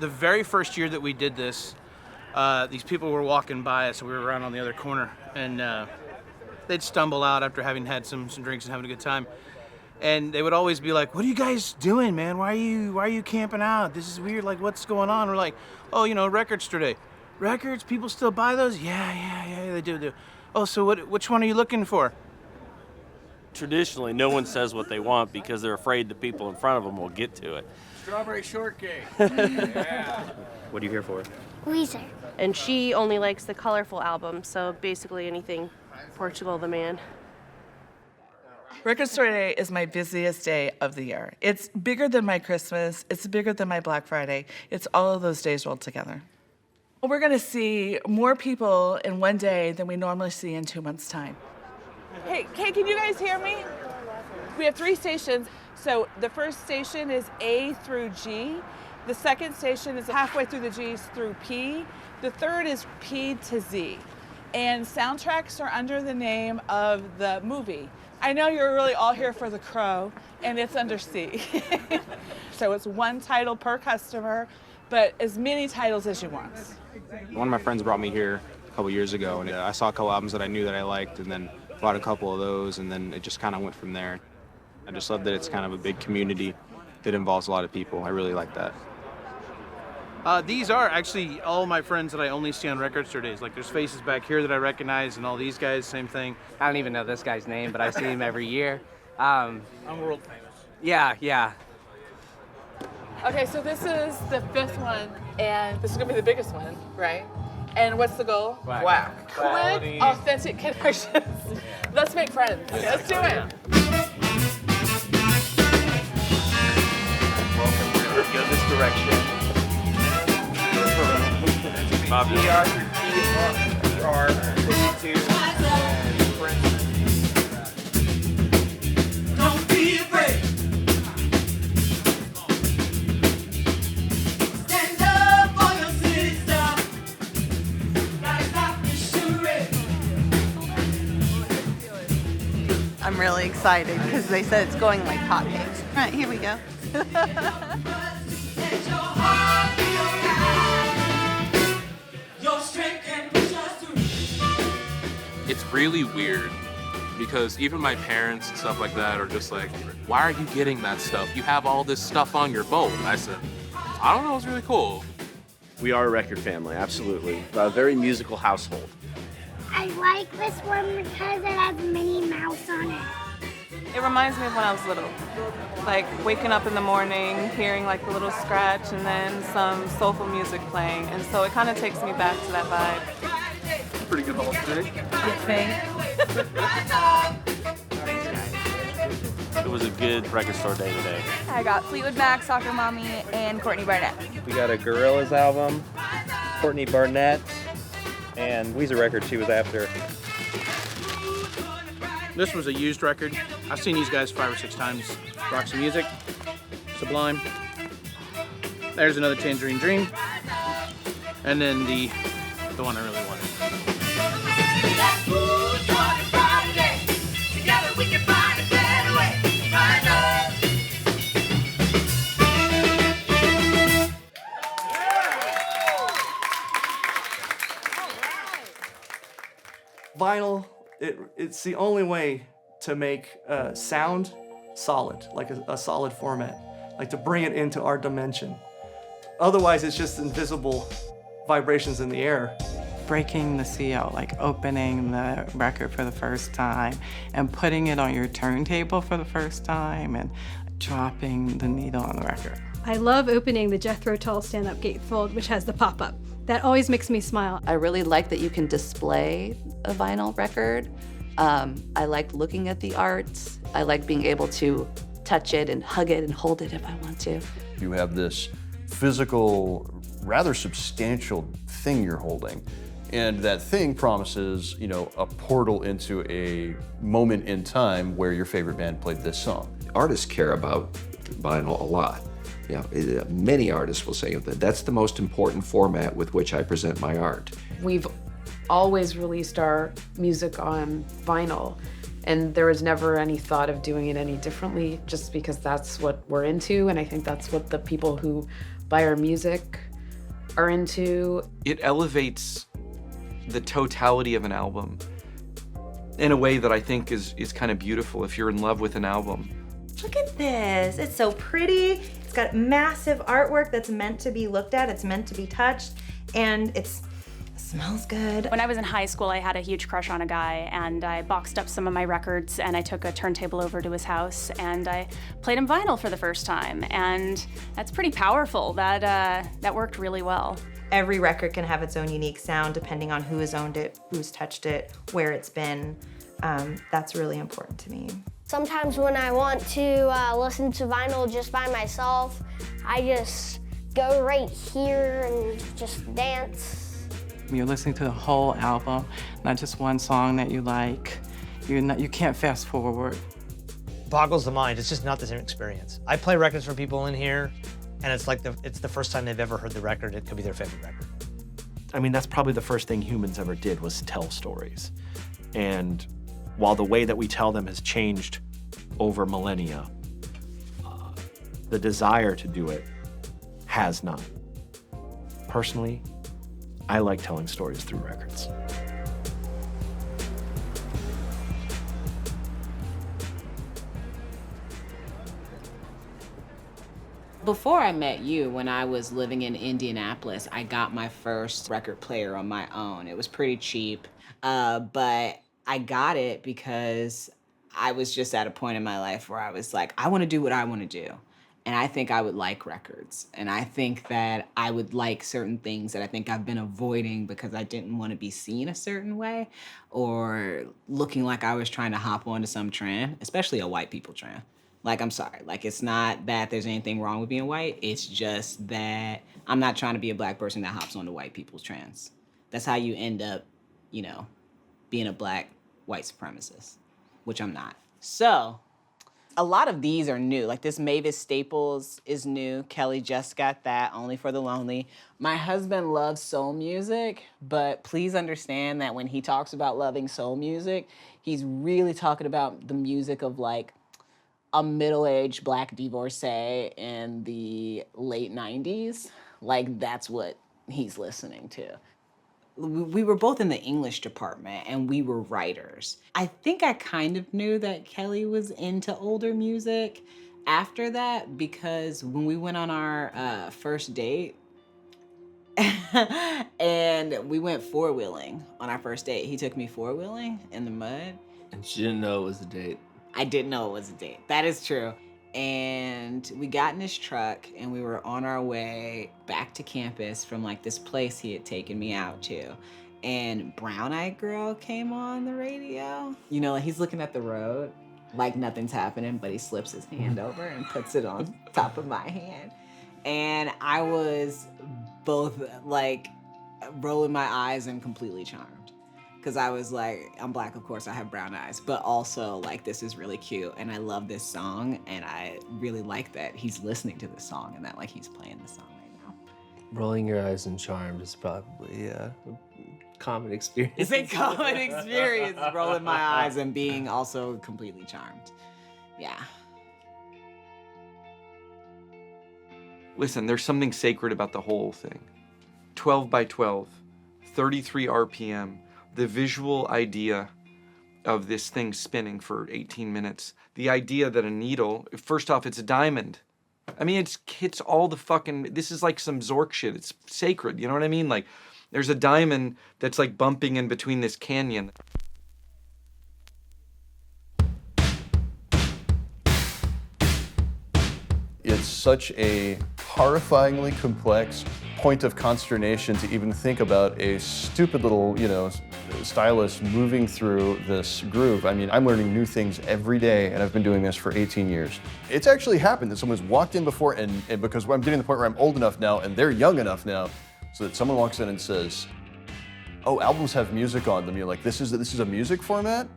The very first year that we did this, these people were walking by us, so we were around on the other corner, and they'd stumble out after having had some drinks and having a good time. And they would always be like, "What are you guys doing, man? Why are you camping out? This is weird. Like, what's going on?" We're like, "Oh, record store day. Records? People still buy those? Yeah, they do. Oh, so which one are you looking for?" Traditionally, no one says what they want because they're afraid the people in front of them will get to it. Strawberry shortcake. Yeah. What are you here for? Weezer. And she only likes the colorful album, so basically anything Portugal the Man. Record Store Day is my busiest day of the year. It's bigger than my Christmas. It's bigger than my Black Friday. It's all of those days rolled together. We're going to see more people in one day than we normally see in 2 months' time. Hey, can you guys hear me? We have 3 stations. So the first station is A through G. The second station is halfway through the G's through P. The third is P to Z. And soundtracks are under the name of the movie. I know you're really all here for The Crow, and it's under C. So it's one title per customer, but as many titles as you want. One of my friends brought me here a couple years ago, and I saw a couple albums that I knew that I liked, and then bought a couple of those, and then it just kind of went from there. I just love that it's kind of a big community that involves a lot of people. I really like that. These are actually all my friends that I only see on Record Store Days. Like, there's faces back here that I recognize, and all these guys, same thing. I don't even know this guy's name, but I see him every year. I'm world famous. Yeah. Okay, so this is the 5th one, and this is gonna be the biggest one, right? And what's the goal? Whack. Quick, authentic connections. Let's make friends. Okay, let's do it. Welcome. We're going to go this direction. ER, to friends. Don't be afraid. Stand up for your sister. Gotta stop this charade. I'm really excited because they said it's going like hotcakes. All right, here we go. Let your heart be alright. Your strength can push us through. It's really weird because even my parents and stuff like that are just like, "Why are you getting that stuff? You have all this stuff on your boat." I said, "I don't know, it's really cool." We are a record family, absolutely. A very musical household. I like this one because it has Minnie Mouse on it. It reminds me of when I was little. Like waking up in the morning, hearing like a little scratch, and then some soulful music playing. And so it kind of takes me back to that vibe. Pretty good whole thing. It was a good record store day today. I got Fleetwood Mac, Soccer Mommy, and Courtney Barnett. We got a Gorillaz album, Courtney Barnett, and Weezer record she was after. This was a used record. I've seen these guys 5 or 6 times. Roxy Music, Sublime. There's another Tangerine Dream. And then the one I really wanted. Together we can find a better way. Vinyl, it's the only way to make sound solid, like a solid format, like to bring it into our dimension. Otherwise, it's just invisible vibrations in the air. Breaking the seal, like opening the record for the first time and putting it on your turntable for the first time and dropping the needle on the record. I love opening the Jethro Tull stand-up gatefold, which has the pop-up. That always makes me smile. I really like that you can display a vinyl record. I like looking at the art. I like being able to touch it and hug it and hold it if I want to. You have this physical, rather substantial thing you're holding. And that thing promises, a portal into a moment in time where your favorite band played this song. Artists care about vinyl a lot. Many artists will say that that's the most important format with which I present my art. We've always released our music on vinyl, and there was never any thought of doing it any differently, just because that's what we're into, and I think that's what the people who buy our music are into. It elevates the totality of an album in a way that I think is kind of beautiful if you're in love with an album. Look at this. It's so pretty. It's got massive artwork that's meant to be looked at. It's meant to be touched. And it smells good. When I was in high school, I had a huge crush on a guy, and I boxed up some of my records, and I took a turntable over to his house, and I played him vinyl for the first time. And that's pretty powerful. That worked really well. Every record can have its own unique sound depending on who has owned it, who's touched it, where it's been. That's really important to me. Sometimes when I want to listen to vinyl just by myself, I just go right here and just dance. You're listening to the whole album, not just one song that you like. You can't fast forward. Boggles the mind. It's just not the same experience. I play records for people in here, and it's like it's the first time they've ever heard the record. It could be their favorite record. I mean, that's probably the first thing humans ever did was tell stories. And while the way that we tell them has changed over millennia, the desire to do it has not. Personally, I like telling stories through records. Before I met you, when I was living in Indianapolis, I got my first record player on my own. It was pretty cheap, but I got it because I was just at a point in my life where I was like, I want to do what I want to do. And I think I would like records. And I think that I would like certain things that I think I've been avoiding because I didn't want to be seen a certain way or looking like I was trying to hop onto some trend, especially a white people trend. Like, I'm sorry. Like, it's not that there's anything wrong with being white. It's just that I'm not trying to be a black person that hops onto white people's trends. That's how you end up, you know, being a black white supremacist, which I'm not. So, a lot of these are new. Like this Mavis Staples is new. Kelly just got that, Only for the Lonely. My husband loves soul music, but please understand that when he talks about loving soul music, he's really talking about the music of like a middle-aged black divorcee in the late 90s. Like that's what he's listening to. We were both in the English department and we were writers. I think I kind of knew that Kelly was into older music after that because when we went on our first date and we went four-wheeling on our first date. He took me four-wheeling in the mud. And she didn't know it was a date. I didn't know it was a date. That is true. And we got in his truck and we were on our way back to campus from like this place he had taken me out to. And Brown Eyed Girl came on the radio. You know, like he's looking at the road like nothing's happening, but he slips his hand over and puts it on top of my hand. And I was both like rolling my eyes and completely charmed. Because I was like, I'm black, of course, I have brown eyes, but also like this is really cute and I love this song and I really like that he's listening to this song and that like he's playing this song right now. Rolling your eyes and charmed is probably a common experience. It's a common experience, rolling my eyes and being also completely charmed. Yeah. Listen, there's something sacred about the whole thing. 12 by 12, 33 RPM. The visual idea of this thing spinning for 18 minutes. The idea that a needle, first off, it's a diamond. I mean, it's all the fucking, this is like some Zork shit. It's sacred, you know what I mean? Like, there's a diamond that's like bumping in between this canyon. It's such a horrifyingly complex point of consternation to even think about a stupid little, stylus moving through this groove. I mean, I'm learning new things every day, and I've been doing this for 18 years. It's actually happened that someone's walked in before, and because I'm getting to the point where I'm old enough now, and they're young enough now, so that someone walks in and says, "Oh, albums have music on them." You're like, "This is a music format?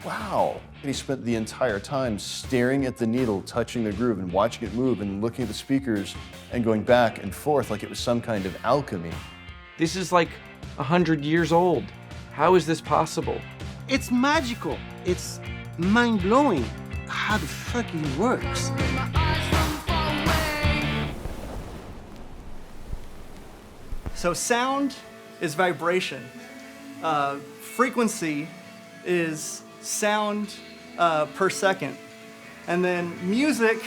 Wow." And he spent the entire time staring at the needle, touching the groove, and watching it move, and looking at the speakers, and going back and forth like it was some kind of alchemy. This is like 100 years old. How is this possible? It's magical. It's mind-blowing how the fuck it works. So sound is vibration. Frequency is sound per second. And then music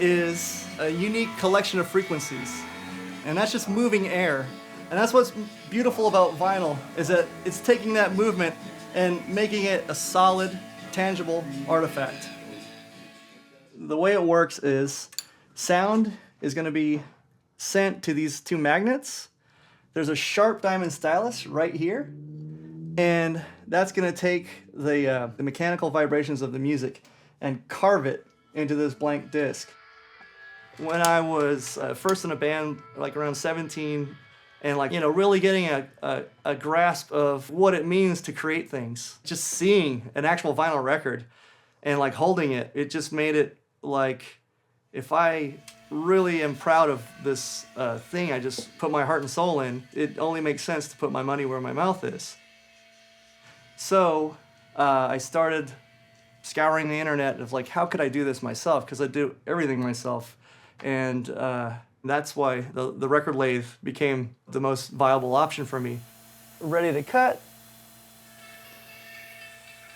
is a unique collection of frequencies. And that's just moving air. And that's what's beautiful about vinyl, is that it's taking that movement and making it a solid, tangible artifact. The way it works is sound is going to be sent to these two magnets. There's a sharp diamond stylus right here, and that's going to take the mechanical vibrations of the music and carve it into this blank disc. When I was first in a band, like around 17, and really getting a grasp of what it means to create things, just seeing an actual vinyl record and like holding it, it just made it like, if I really am proud of this thing I just put my heart and soul in, it only makes sense to put my money where my mouth is. So I started scouring the internet of like, how could I do this myself? Because I do everything myself. And that's why the record lathe became the most viable option for me. Ready to cut.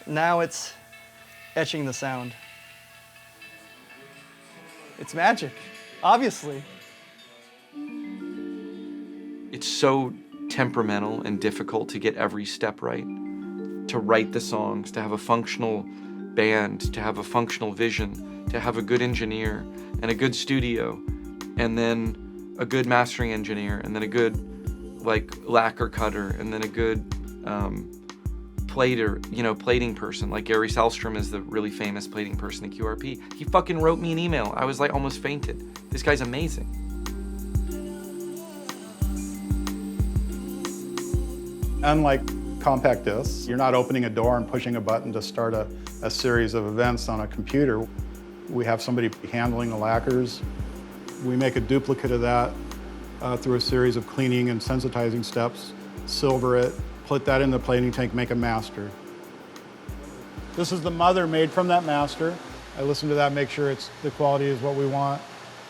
Now it's etching the sound. It's magic, obviously. It's so temperamental and difficult to get every step right, to write the songs, to have a functional band, to have a functional vision, to have a good engineer and a good studio, and then a good mastering engineer, and then a good lacquer cutter, and then a good plating person. Like Gary Salstrom is the really famous plating person at QRP. He fucking wrote me an email. I was like almost fainted. This guy's amazing. Unlike compact discs, you're not opening a door and pushing a button to start a series of events on a computer. We have somebody handling the lacquers. We make a duplicate of that through a series of cleaning and sensitizing steps, silver it, put that in the plating tank, make a master. This is the mother made from that master. I listen to that, make sure the quality is what we want,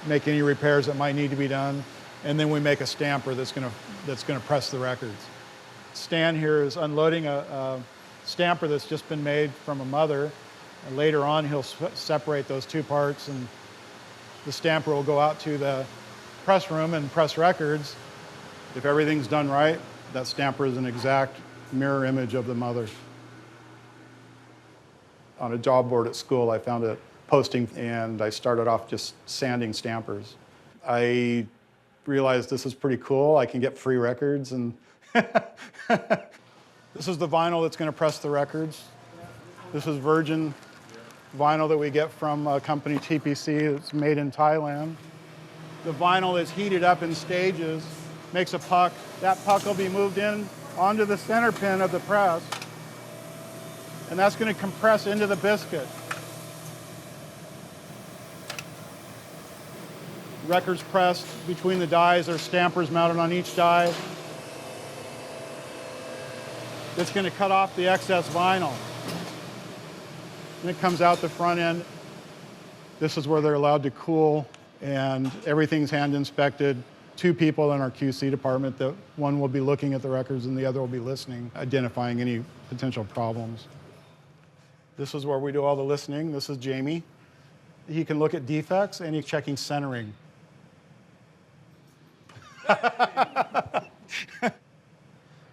make any repairs that might need to be done, and then we make a stamper that's gonna press the records. Stan here is unloading a stamper that's just been made from a mother, and later on he'll separate those two parts, and the stamper will go out to the press room and press records. If everything's done right, that stamper is an exact mirror image of the mother. On a job board at school, I found a posting, and I started off just sanding stampers. I realized this is pretty cool. I can get free records, and this is the vinyl that's going to press the records. This is virgin vinyl that we get from a company, TPC. It's made in Thailand. The vinyl is heated up in stages, makes a puck. That puck will be moved in onto the center pin of the press, and that's going to compress into the biscuit. Records pressed between the dies. There's stampers mounted on each die. That's going to cut off the excess vinyl. And it comes out the front end. This is where they're allowed to cool, and everything's hand inspected. Two people in our QC department, one will be looking at the records and the other will be listening, identifying any potential problems. This is where we do all the listening. This is Jamie. He can look at defects, and he's checking centering.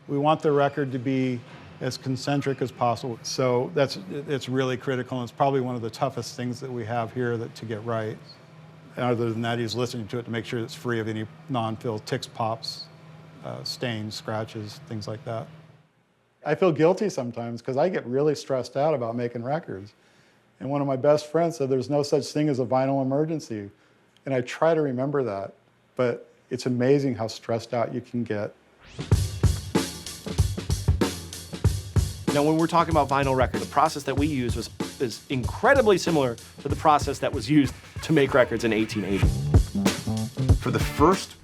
We want the record to be as concentric as possible. So it's really critical, and it's probably one of the toughest things that we have here to get right. And other than that, he's listening to it to make sure it's free of any non-fill ticks, pops, stains, scratches, things like that. I feel guilty sometimes because I get really stressed out about making records. And one of my best friends said there's no such thing as a vinyl emergency. And I try to remember that, but it's amazing how stressed out you can get. Now, when we're talking about vinyl records, the process that we use is incredibly similar to the process that was used to make records in 1880. For the first,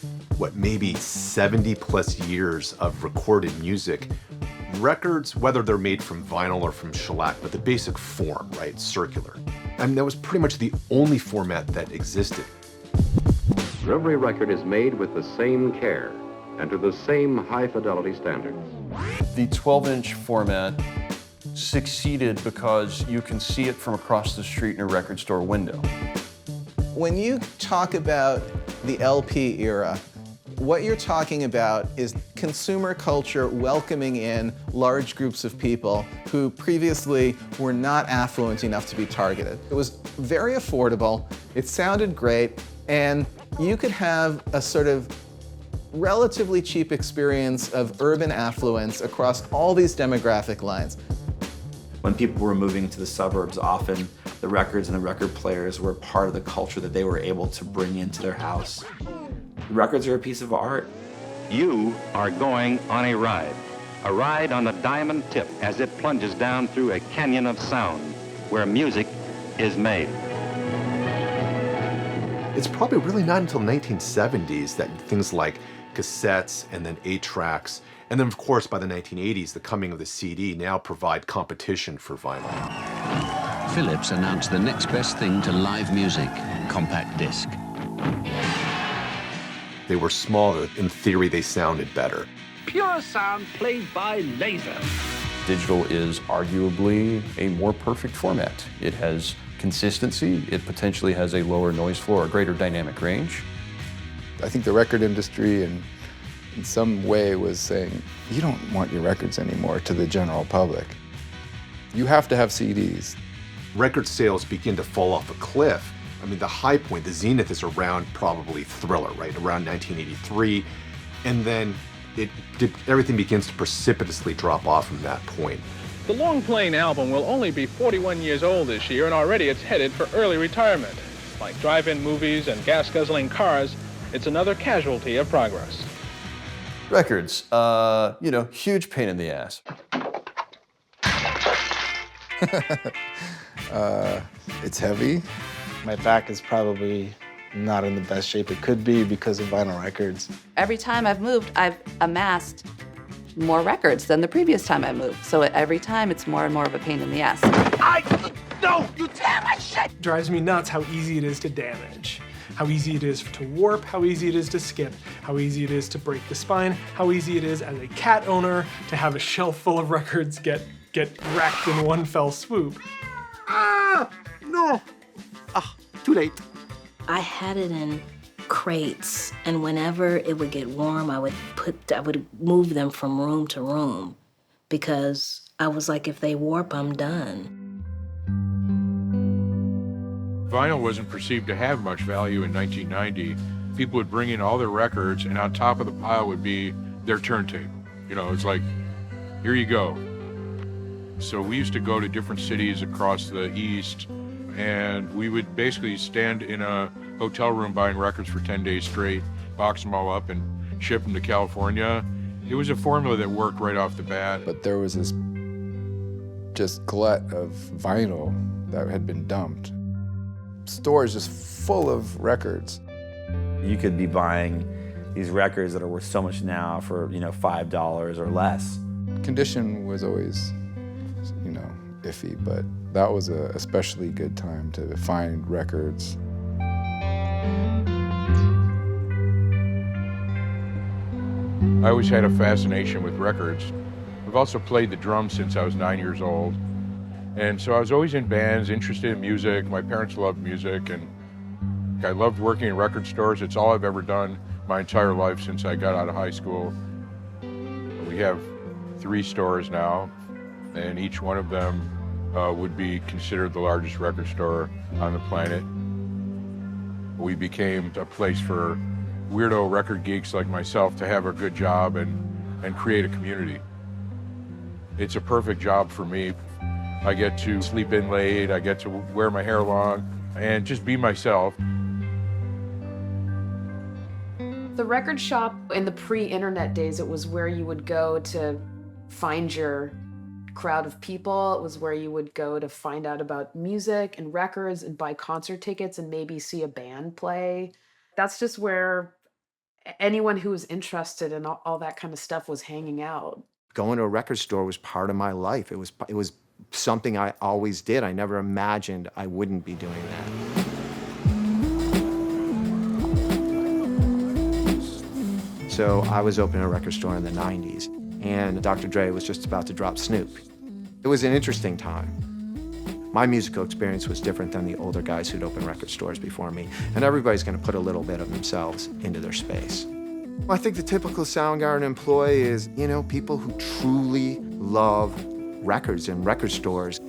maybe 70 plus years of recorded music, records, whether they're made from vinyl or from shellac, but the basic form, right, circular. I mean, that was pretty much the only format that existed. Every record is made with the same care, and to the same high-fidelity standards. The 12-inch format succeeded because you can see it from across the street in a record store window. When you talk about the LP era, what you're talking about is consumer culture welcoming in large groups of people who previously were not affluent enough to be targeted. It was very affordable, it sounded great, and you could have a sort of relatively cheap experience of urban affluence across all these demographic lines. When people were moving to the suburbs, often the records and the record players were part of the culture that they were able to bring into their house. Records are a piece of art. You are going on a ride on the diamond tip as it plunges down through a canyon of sound where music is made. It's probably really not until the 1970s that things like cassettes and then 8-tracks, and then of course by the 1980s, the coming of the CD now provide competition for vinyl. Philips announced the next best thing to live music, compact disc. They were smaller. In theory, they sounded better. Pure sound played by laser. Digital is arguably a more perfect format. It has consistency, it potentially has a lower noise floor, a greater dynamic range. I think the record industry in some way was saying, you don't want your records anymore to the general public. You have to have CDs. Record sales begin to fall off a cliff. I mean, the high point, the zenith is around probably Thriller, right? Around 1983. And then everything begins to precipitously drop off from that point. The Long Playing album will only be 41 years old this year, and already it's headed for early retirement. Like drive-in movies and gas-guzzling cars, it's another casualty of progress. Records, huge pain in the ass. It's heavy. My back is probably not in the best shape it could be because of vinyl records. Every time I've moved, I've amassed more records than the previous time I moved. So every time it's more and more of a pain in the ass. No, you tear my shit! Drives me nuts how easy it is to damage. How easy it is to warp, how easy it is to skip, how easy it is to break the spine, how easy it is as a cat owner to have a shelf full of records get wrecked in one fell swoop. No. Too late. I had it in crates, and whenever it would get warm, I would move them from room to room because I was like, if they warp, I'm done. Vinyl wasn't perceived to have much value in 1990. People would bring in all their records, and on top of the pile would be their turntable. It's like, here you go. So we used to go to different cities across the East, and we would basically stand in a hotel room buying records for 10 days straight, box them all up, and ship them to California. It was a formula that worked right off the bat. But there was this just glut of vinyl that had been dumped. Stores just full of records. You could be buying these records that are worth so much now for, $5 or less. Condition was always, iffy, but that was a especially good time to find records. I always had a fascination with records. I've also played the drums since I was 9 years old. And so I was always in bands, interested in music. My parents loved music, and I loved working in record stores. It's all I've ever done my entire life since I got out of high school. We have 3 stores now, and each one of them would be considered the largest record store on the planet. We became a place for weirdo record geeks like myself to have a good job and create a community. It's a perfect job for me. I get to sleep in late, I get to wear my hair long, and just be myself. The record shop in the pre-internet days, it was where you would go to find your crowd of people. It was where you would go to find out about music and records and buy concert tickets and maybe see a band play. That's just where anyone who was interested in all that kind of stuff was hanging out. Going to a record store was part of my life. It was something I always did. I never imagined I wouldn't be doing that. So I was opening a record store in the 90s, and Dr. Dre was just about to drop Snoop. It was an interesting time. My musical experience was different than the older guys who'd opened record stores before me, and everybody's gonna put a little bit of themselves into their space. I think the typical Soundgarden employee is, you know, people who truly love records and record stores.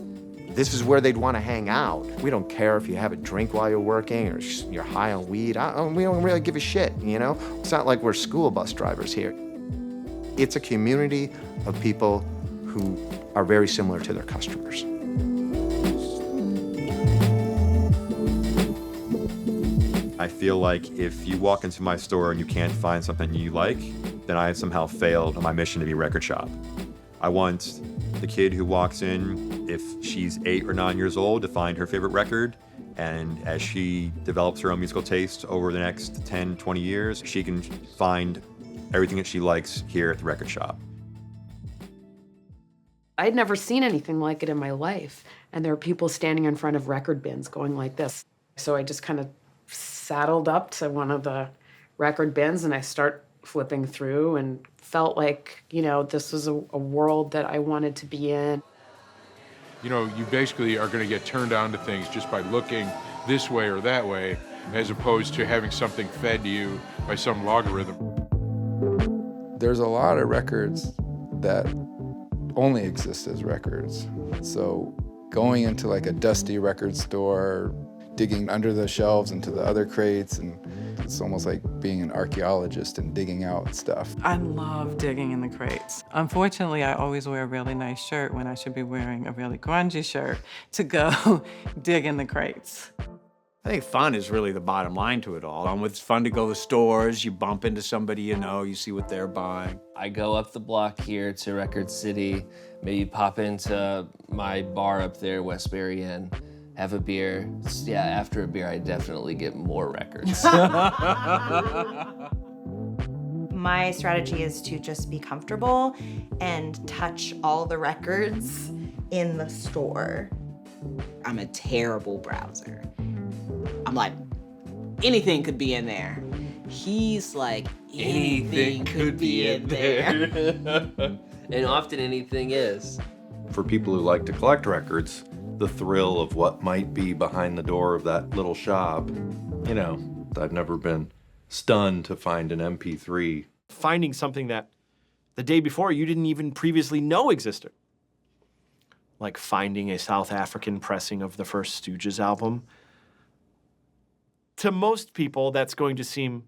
This is where they'd want to hang out. We don't care if you have a drink while you're working or you're high on weed. We don't really give a shit, you know? It's not like we're school bus drivers here. It's a community of people who are very similar to their customers. I feel like if you walk into my store and you can't find something you like, then I have somehow failed on my mission to be a record shop. I want the kid who walks in, if she's 8 or 9 years old, to find her favorite record, and as she develops her own musical taste over the next 10, 20 years, she can find everything that she likes here at the record shop. I'd never seen anything like it in my life, and there were people standing in front of record bins going like this. So I just kind of saddled up to one of the record bins and I start flipping through and felt like, you know, this was a world that I wanted to be in. You know, you basically are going to get turned on to things just by looking this way or that way, as opposed to having something fed to you by some logarithm. There's a lot of records that only exist as records. So going into like a dusty record store, digging under the shelves into the other crates, and it's almost like being an archaeologist and digging out stuff. I love digging in the crates. Unfortunately, I always wear a really nice shirt when I should be wearing a really grungy shirt to go dig in the crates. I think fun is really the bottom line to it all. It's fun to go to stores, you bump into somebody you know, you see what they're buying. I go up the block here to Record City, maybe pop into my bar up there, Westbury Inn, have a beer. Yeah, after a beer, I definitely get more records. My strategy is to just be comfortable and touch all the records in the store. I'm a terrible browser. I'm like, anything could be in there. He's like, anything could be in there. And often anything is. For people who like to collect records, the thrill of what might be behind the door of that little shop, you know, I've never been stunned to find an MP3. Finding something that the day before you didn't even previously know existed. Like finding a South African pressing of the first Stooges album. To most people, that's going to seem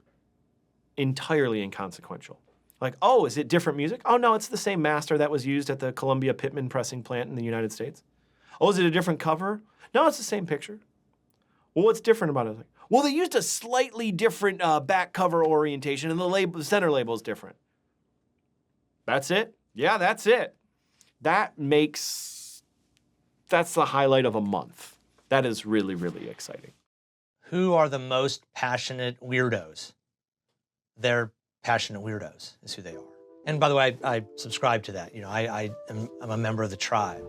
entirely inconsequential. Like, oh, is it different music? Oh, no, it's the same master that was used at the Columbia Pittman pressing plant in the United States. Oh, is it a different cover? No, it's the same picture. Well, what's different about it? Like, well, they used a slightly different back cover orientation, and the center label is different. That's it? Yeah, that's it. That's the highlight of a month. That is really, really exciting. Who are the most passionate weirdos? They're passionate weirdos, is who they are. And by the way, I subscribe to that. You know, I'm a member of the tribe.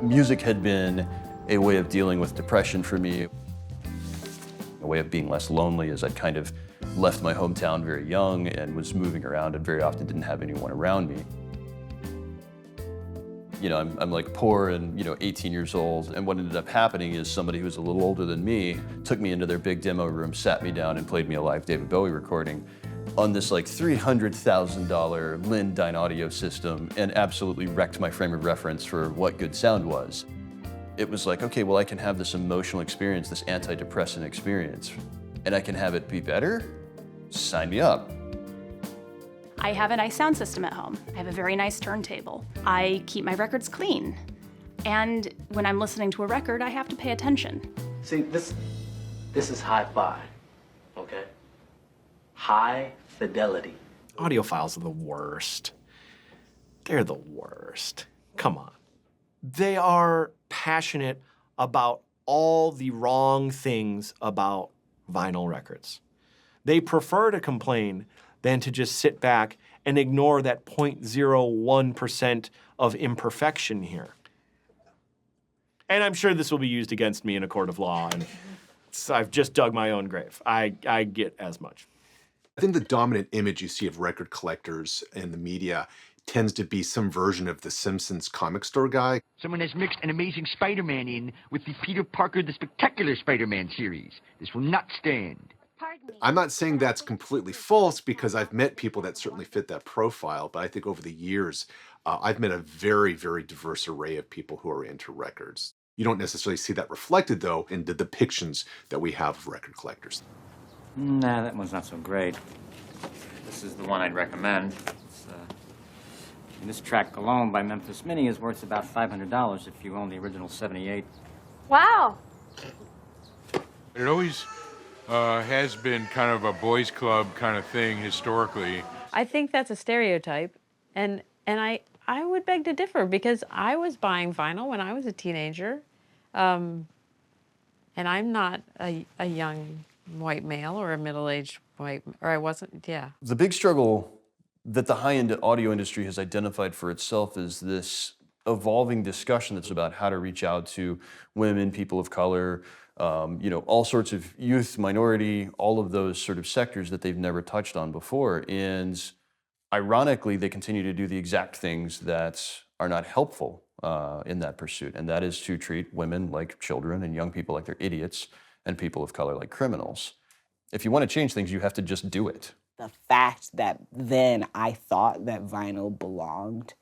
Music had been a way of dealing with depression for me, a way of being less lonely as I'd kind of left my hometown very young and was moving around and very often didn't have anyone around me. You know, I'm like poor and, you know, 18 years old, and what ended up happening is somebody who was a little older than me took me into their big demo room, sat me down, and played me a live David Bowie recording on this like $300,000 Lynn Dynaudio system, and absolutely wrecked my frame of reference for what good sound was. It was like, okay, well, I can have this emotional experience, this antidepressant experience, and I can have it be better? Sign me up. I have a nice sound system at home. I have a very nice turntable. I keep my records clean. And when I'm listening to a record, I have to pay attention. See, this is hi-fi, okay? High fidelity. Audiophiles are the worst. They're the worst. Come on. They are passionate about all the wrong things about vinyl records. They prefer to complain than to just sit back and ignore that 0.01% of imperfection here. And I'm sure this will be used against me in a court of law, and I've just dug my own grave. I get as much. I think the dominant image you see of record collectors in the media tends to be some version of the Simpsons comic store guy. Someone has mixed an Amazing Spider-Man in with the Peter Parker the Spectacular Spider-Man series. This will not stand. I'm not saying that's completely false because I've met people that certainly fit that profile, but I think over the years, I've met a very, very diverse array of people who are into records. You don't necessarily see that reflected, though, in the depictions that we have of record collectors. Nah, that one's not so great. This is the one I'd recommend. This track alone by Memphis Mini is worth about $500 if you own the original 78. Wow. It always has been kind of a boys' club kind of thing historically. I think that's a stereotype, and I would beg to differ because I was buying vinyl when I was a teenager, and I'm not a young white male or a middle-aged white, or I wasn't, yeah. The big struggle that the high-end audio industry has identified for itself is this evolving discussion that's about how to reach out to women, people of color, all sorts of youth, minority, all of those sort of sectors that they've never touched on before. And ironically, they continue to do the exact things that are not helpful in that pursuit. And that is to treat women like children and young people like they're idiots and people of color like criminals. If you want to change things, you have to just do it. The fact that then I thought that vinyl belonged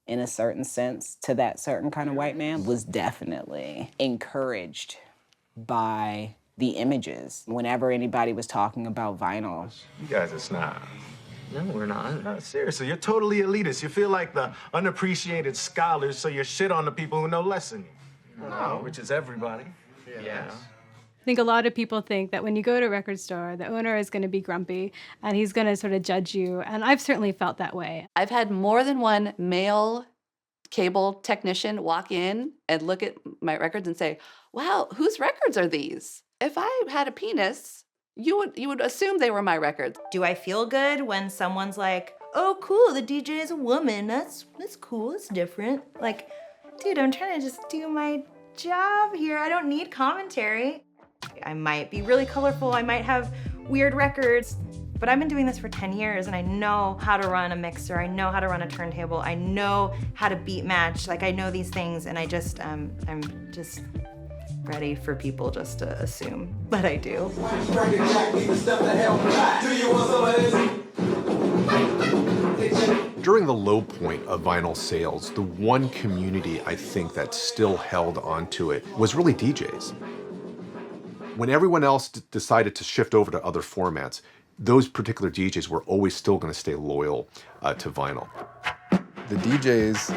in a certain sense to that certain kind of white man was definitely encouraged by the images. Whenever anybody was talking about vinyl. You guys are snobs. No, we're not. No, seriously, you're totally elitist. You feel like the unappreciated scholars, so you shit on the people who know less than you. No, which is everybody. Yeah. I think a lot of people think that when you go to a record store, the owner is going to be grumpy and he's going to sort of judge you. And I've certainly felt that way. I've had more than one male cable technician walk in and look at my records and say, wow, whose records are these? If I had a penis, you would assume they were my records. Do I feel good when someone's like, oh, cool, the DJ is a woman. That's cool, it's different. Like, dude, I'm trying to just do my job here. I don't need commentary. I might be really colorful, I might have weird records, but I've been doing this for 10 years and I know how to run a mixer, I know how to run a turntable, I know how to beat match, like I know these things, and I just, I'm just ready for people just to assume that I do. During the low point of vinyl sales, the one community I think that still held onto it was really DJs. When everyone else decided to shift over to other formats, those particular DJs were always still going to stay loyal to vinyl. The DJs,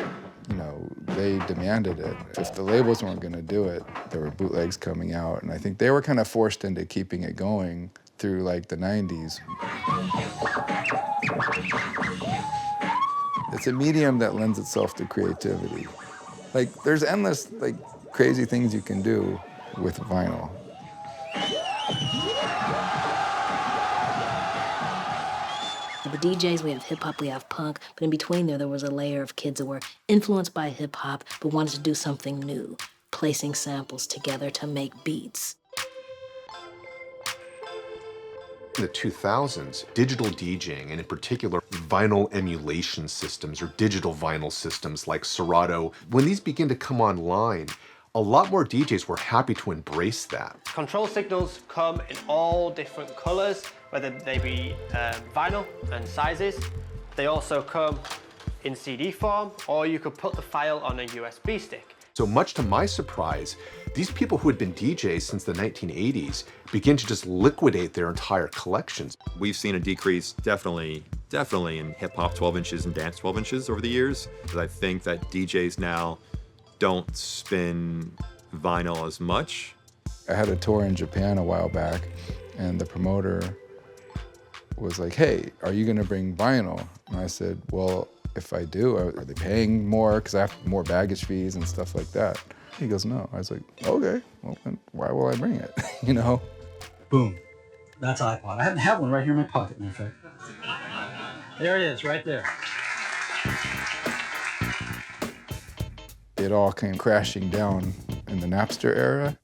they demanded it. If the labels weren't going to do it, there were bootlegs coming out, and I think they were kind of forced into keeping it going through like the 90s. It's a medium that lends itself to creativity. Like, there's endless, crazy things you can do with vinyl. The DJs, we have hip hop, we have punk, but in between there was a layer of kids that were influenced by hip hop, but wanted to do something new, placing samples together to make beats. In the 2000s, digital DJing, and in particular, vinyl emulation systems or digital vinyl systems like Serato, when these began to come online, a lot more DJs were happy to embrace that. Control signals come in all different colors, whether they be vinyl and sizes. They also come in CD form, or you could put the file on a USB stick. So much to my surprise, these people who had been DJs since the 1980s begin to just liquidate their entire collections. We've seen a decrease definitely in hip hop 12 inches and dance 12 inches over the years. But I think that DJs now don't spin vinyl as much. I had a tour in Japan a while back, and the promoter was like, hey, are you gonna bring vinyl? And I said, well, if I do, are they paying more? Because I have more baggage fees and stuff like that. He goes, no. I was like, okay, well, then why will I bring it, Boom. That's iPod. I happen to have one right here in my pocket, matter of fact. There it is, right there. It all came crashing down in the Napster era.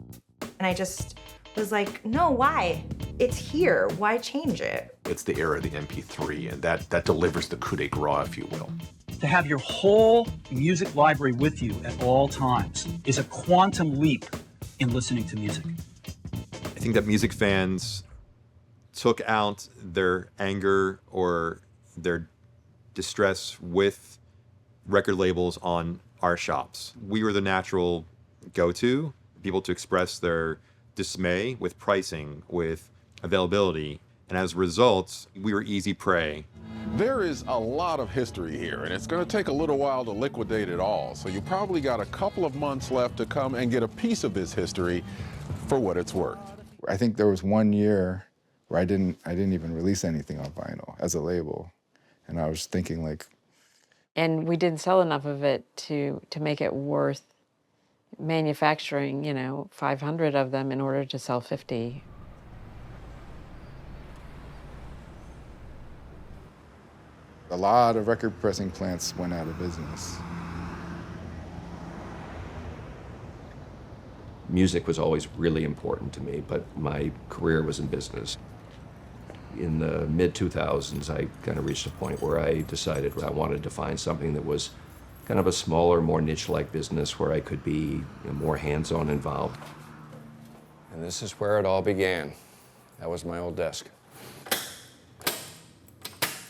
And I just was like, no, why? It's here. Why change it? It's the era of the MP3, and that delivers the coup de grace, if you will. To have your whole music library with you at all times is a quantum leap in listening to music. I think that music fans took out their anger or their distress with record labels on our shops. We were the natural go-to, people to express their dismay with pricing, with availability, and as a result, we were easy prey. There is a lot of history here, and it's going to take a little while to liquidate it all. So you probably got a couple of months left to come and get a piece of this history for what it's worth. I think there was 1 year where I didn't even release anything on vinyl as a label. And I was thinking like... And we didn't sell enough of it to make it worth manufacturing, 500 of them in order to sell 50. A lot of record pressing plants went out of business. Music was always really important to me, but my career was in business. In the mid-2000s, I kind of reached a point where I decided I wanted to find something that was kind of a smaller, more niche-like business where I could be more hands-on involved. And this is where it all began. That was my old desk.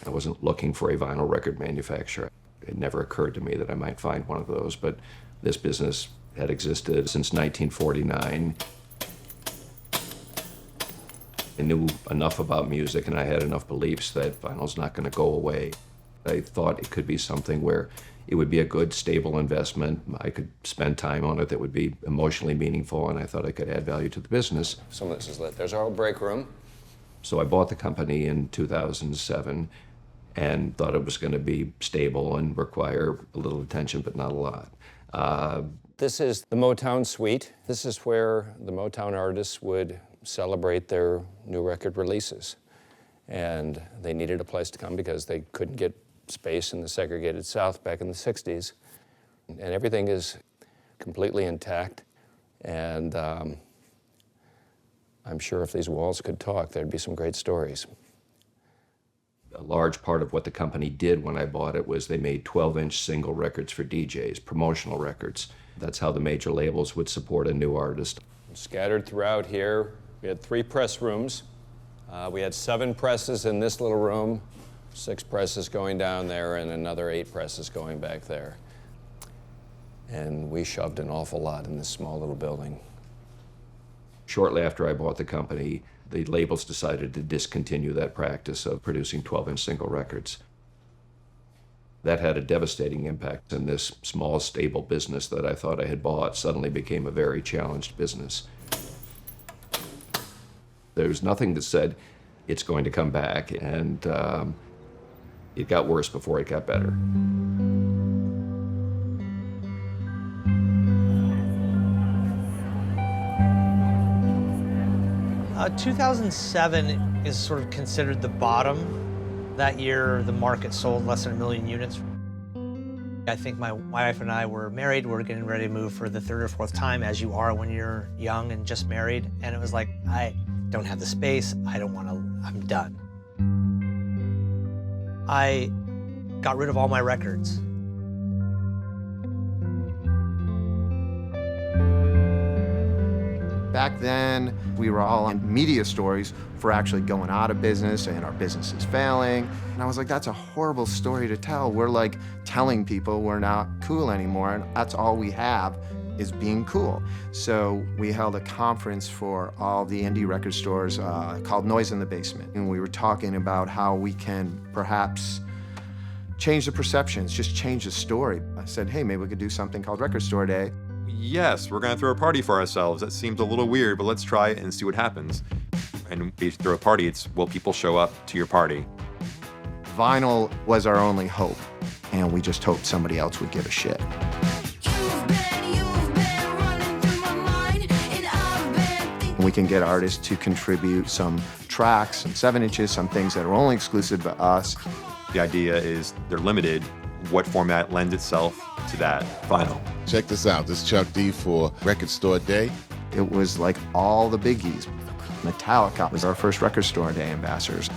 I wasn't looking for a vinyl record manufacturer. It never occurred to me that I might find one of those, but this business had existed since 1949. I knew enough about music and I had enough beliefs that vinyl's not going to go away. I thought it could be something where it would be a good, stable investment. I could spend time on it that would be emotionally meaningful, and I thought I could add value to the business. Some of this is lit. There's our old break room. So I bought the company in 2007 and thought it was going to be stable and require a little attention, but not a lot. This is the Motown suite. This is where the Motown artists would celebrate their new record releases. And they needed a place to come because they couldn't get space in the segregated South back in the 60s. And everything is completely intact. And I'm sure if these walls could talk, there'd be some great stories. A large part of what the company did when I bought it was they made 12-inch single records for DJs, promotional records. That's how the major labels would support a new artist. Scattered throughout here, we had 3 press rooms. We had 7 presses in this little room, 6 presses going down there, and another 8 presses going back there. And we shoved an awful lot in this small little building. Shortly after I bought the company, the labels decided to discontinue that practice of producing 12-inch single records. That had a devastating impact, and this small, stable business that I thought I had bought suddenly became a very challenged business. There was nothing that said it's going to come back, and it got worse before it got better. 2007 is sort of considered the bottom. That year, the market sold less than 1 million units. I think my wife and I were married. We were getting ready to move for the 3rd or 4th time, as you are when you're young and just married. And it was like, I don't have the space. I don't want to, I'm done. I got rid of all my records. Back then, we were all on media stories for actually going out of business and our business is failing. And I was like, that's a horrible story to tell. We're like telling people we're not cool anymore, and that's all we have is being cool. So we held a conference for all the indie record stores called Noise in the Basement. And we were talking about how we can perhaps change the perceptions, just change the story. I said, hey, maybe we could do something called Record Store Day. Yes, we're gonna throw a party for ourselves. That seems a little weird, but let's try it and see what happens. And if you throw a party, it's, will people show up to your party? Vinyl was our only hope, and we just hoped somebody else would give a shit. We can get artists to contribute some tracks, some 7 inches, some things that are only exclusive to us. The idea is they're limited. What format lends itself to that vinyl. Check this out. This is Chuck D for Record Store Day. It was like all the biggies. Metallica was our first Record Store Day ambassadors.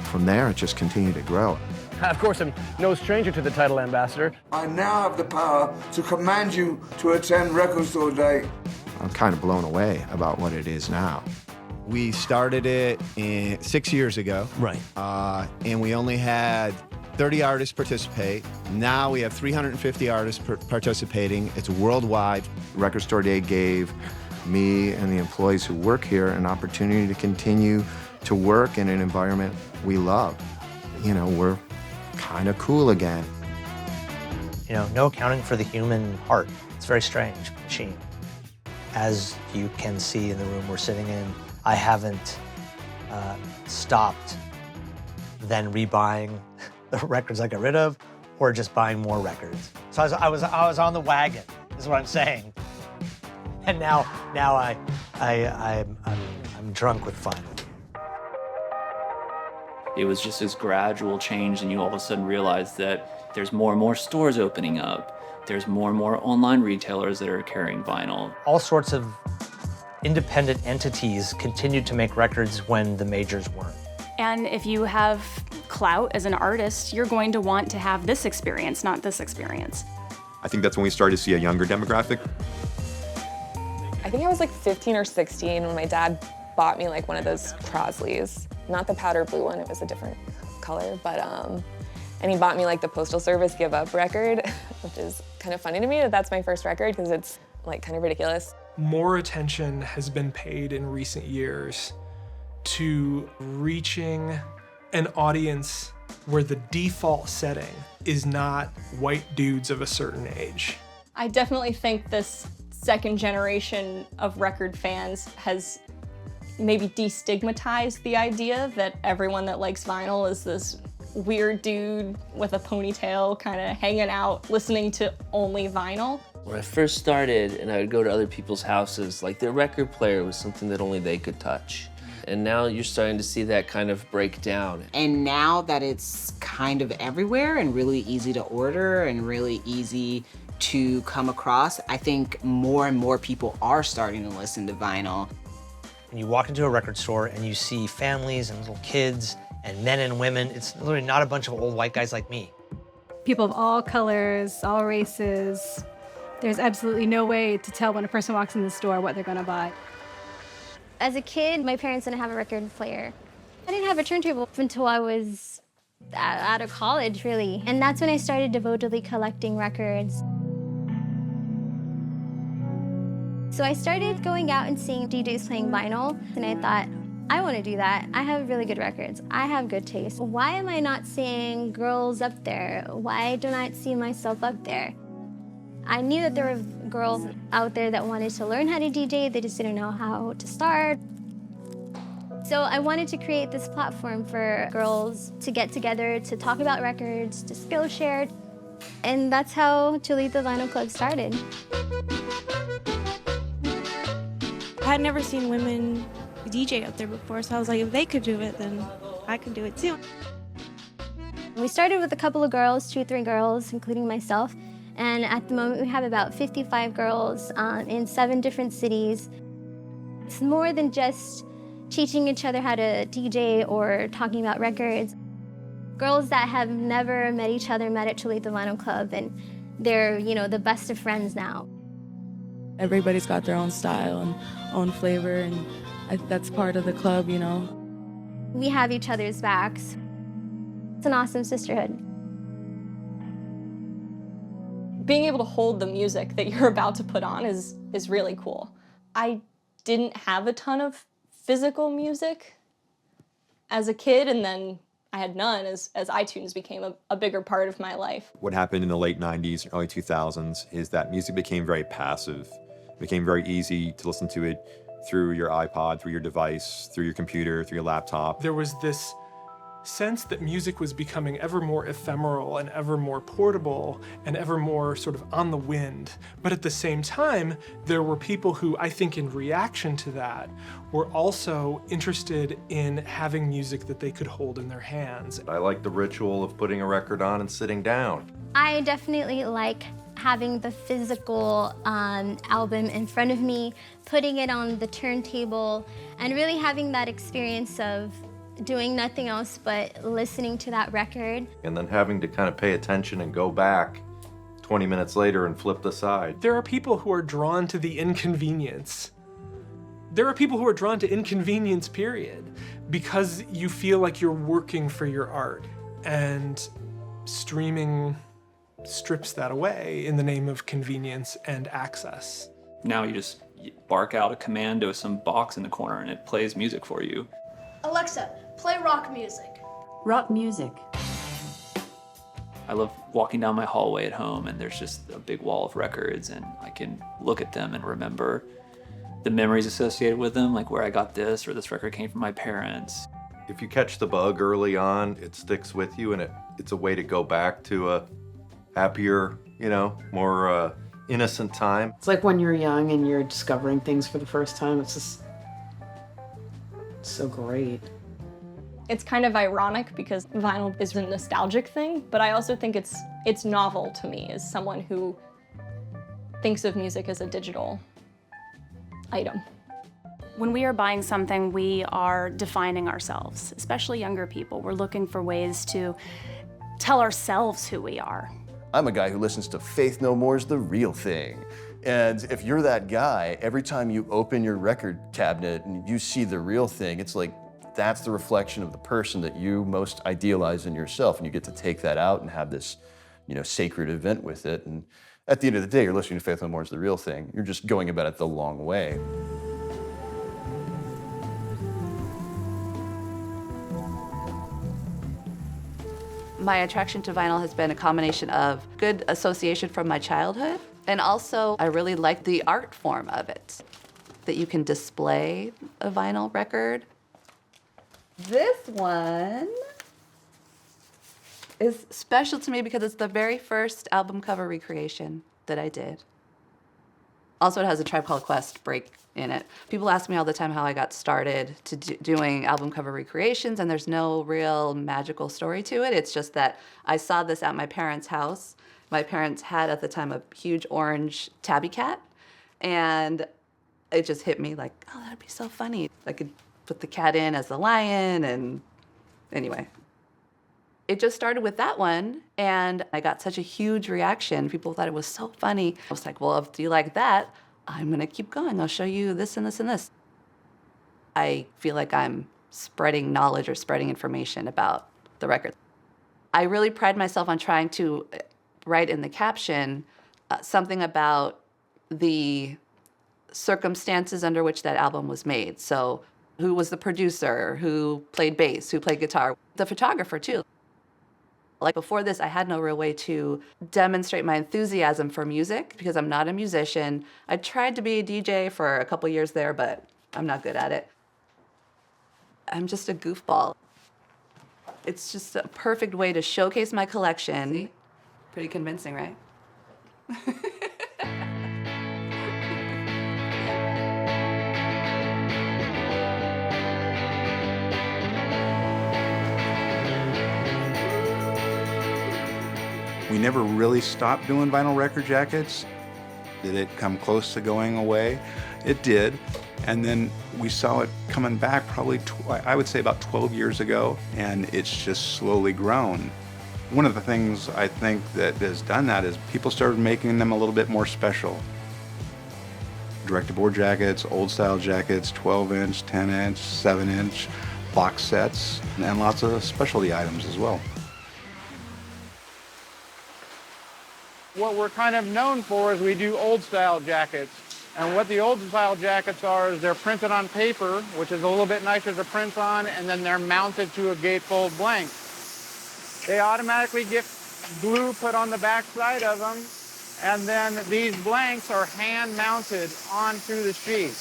From there, it just continued to grow. Of course, I'm no stranger to the title ambassador. I now have the power to command you to attend Record Store Day. I'm kind of blown away about what it is now. We started it 6 years ago. Right. And we only had 30 artists participate. Now we have 350 artists participating. It's worldwide. Record Store Day gave me and the employees who work here an opportunity to continue to work in an environment we love. You know, we're kind of cool again. You know, no accounting for the human heart. It's a very strange machine. As you can see in the room we're sitting in, I haven't stopped then rebuying the records I got rid of, or just buying more records. So I was on the wagon, is what I'm saying. And now I'm drunk with vinyl. It was just this gradual change, and you all of a sudden realize that there's more and more stores opening up. There's more and more online retailers that are carrying vinyl. All sorts of independent entities continued to make records when the majors weren't. And if you have clout as an artist, you're going to want to have this experience, not this experience. I think that's when we started to see a younger demographic. I think I was like 15 or 16 when my dad bought me like one of those Crosleys. Not the powder blue one, it was a different color, but and he bought me like the Postal Service Give Up record, which is kind of funny to me that that's my first record because it's like kind of ridiculous. More attention has been paid in recent years to reaching an audience where the default setting is not white dudes of a certain age. I definitely think this second generation of record fans has maybe destigmatized the idea that everyone that likes vinyl is this weird dude with a ponytail kind of hanging out listening to only vinyl. When I first started and I would go to other people's houses, like their record player was something that only they could touch. And now you're starting to see that kind of break down. And now that it's kind of everywhere and really easy to order and really easy to come across, I think more and more people are starting to listen to vinyl. When you walk into a record store and you see families and little kids and men and women, it's literally not a bunch of old white guys like me. People of all colors, all races. There's absolutely no way to tell when a person walks in the store what they're gonna buy. As a kid, my parents didn't have a record player. I didn't have a turntable until I was out of college, really. And that's when I started devotedly collecting records. So I started going out and seeing DJs playing vinyl, and I thought, I want to do that. I have really good records. I have good taste. Why am I not seeing girls up there? Why don't I see myself up there? I knew that there were girls out there that wanted to learn how to DJ, they just didn't know how to start. So I wanted to create this platform for girls to get together, to talk about records, to Skillshare. And that's how Chulita Vinyl Club started. I had never seen women DJ up there before, so I was like, if they could do it, then I could do it too. We started with a couple of girls, 2 or 3 girls, including myself. And at the moment, we have about 55 girls in 7 different cities. It's more than just teaching each other how to DJ or talking about records. Girls that have never met each other met at Chulita Vinyl Club, and they're, you know, the best of friends now. Everybody's got their own style and own flavor, and that's part of the club, you know. We have each other's backs. It's an awesome sisterhood. Being able to hold the music that you're about to put on is really cool. I didn't have a ton of physical music as a kid, and then I had none as iTunes became a bigger part of my life. What happened in the late 90s, early 2000s is that music became very passive. It became very easy to listen to it through your iPod, through your device, through your computer, through your laptop. There was this sense that music was becoming ever more ephemeral and ever more portable and ever more sort of on the wind. But at the same time, there were people who, I think in reaction to that, were also interested in having music that they could hold in their hands. I like the ritual of putting a record on and sitting down. I definitely like having the physical album in front of me, putting it on the turntable, and really having that experience of doing nothing else but listening to that record. And then having to kind of pay attention and go back 20 minutes later and flip the side. There are people who are drawn to the inconvenience. There are people who are drawn to inconvenience, period, because you feel like you're working for your art. And streaming strips that away in the name of convenience and access. Now you just bark out a command to some box in the corner and it plays music for you. Alexa, play rock music. Rock music. I love walking down my hallway at home and there's just a big wall of records and I can look at them and remember the memories associated with them, like where I got this or this record came from my parents. If you catch the bug early on, it sticks with you and it's a way to go back to a happier, more innocent time. It's like when you're young and you're discovering things for the first time. It's just so great. It's kind of ironic because vinyl is a nostalgic thing, but I also think it's novel to me as someone who thinks of music as a digital item. When we are buying something, we are defining ourselves, especially younger people. We're looking for ways to tell ourselves who we are. I'm a guy who listens to Faith No More's The Real Thing. And if you're that guy, every time you open your record cabinet and you see The Real Thing, it's like that's the reflection of the person that you most idealize in yourself. And you get to take that out and have this, sacred event with it. And at the end of the day, you're listening to Faith No More's The Real Thing. You're just going about it the long way. My attraction to vinyl has been a combination of good association from my childhood, and also I really like the art form of it, that you can display a vinyl record. This one is special to me because it's the very first album cover recreation that I did. Also, it has a Tribe Called Quest break in it. People ask me all the time how I got started to doing album cover recreations, and there's no real magical story to it. It's just that I saw this at my parents' house. My parents had, at the time, a huge orange tabby cat, and it just hit me like, oh, that'd be so funny. I could put the cat in as the lion, and anyway. It just started with that one, and I got such a huge reaction. People thought it was so funny. I was like, well, if you like that, I'm gonna keep going. I'll show you this and this and this. I feel like I'm spreading knowledge or spreading information about the record. I really pride myself on trying to write in the caption something about the circumstances under which that album was made. So who was the producer, who played bass, who played guitar, the photographer too. Like before this, I had no real way to demonstrate my enthusiasm for music because I'm not a musician. I tried to be a DJ for a couple years there, but I'm not good at it. I'm just a goofball. It's just a perfect way to showcase my collection. Pretty convincing, right? We never really stopped doing vinyl record jackets. Did it come close to going away? It did. And then we saw it coming back probably, I would say about 12 years ago, and it's just slowly grown. One of the things I think that has done that is people started making them a little bit more special. Direct-to-board jackets, old-style jackets, 12-inch, 10-inch, 7-inch, box sets, and lots of specialty items as well. What we're kind of known for is we do old-style jackets. And what the old-style jackets are is they're printed on paper, which is a little bit nicer to print on, and then they're mounted to a gatefold blank. They automatically get glue put on the back side of them, and then these blanks are hand-mounted onto the sheet.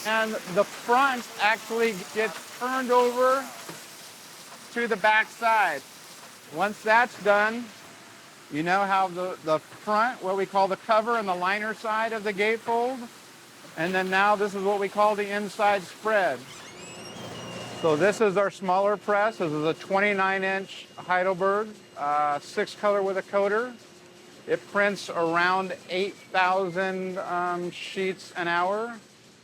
And the front actually gets turned over to the back side. Once that's done, you now have the front, what we call the cover, and the liner side of the gatefold. And then now this is what we call the inside spread. So this is our smaller press. This is a 29-inch Heidelberg, 6-color with a coater. It prints around 8,000 sheets an hour.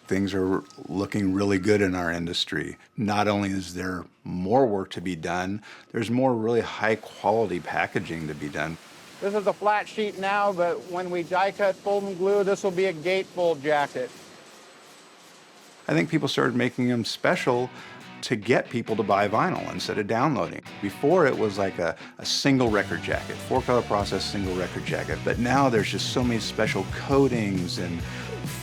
Things are looking really good in our industry. Not only is there more work to be done, there's more really high-quality packaging to be done. This is a flat sheet now, but when we die cut, fold and glue, this will be a gatefold jacket. I think people started making them special to get people to buy vinyl instead of downloading. Before it was like a single record jacket, 4-color process single record jacket, but now there's just so many special coatings and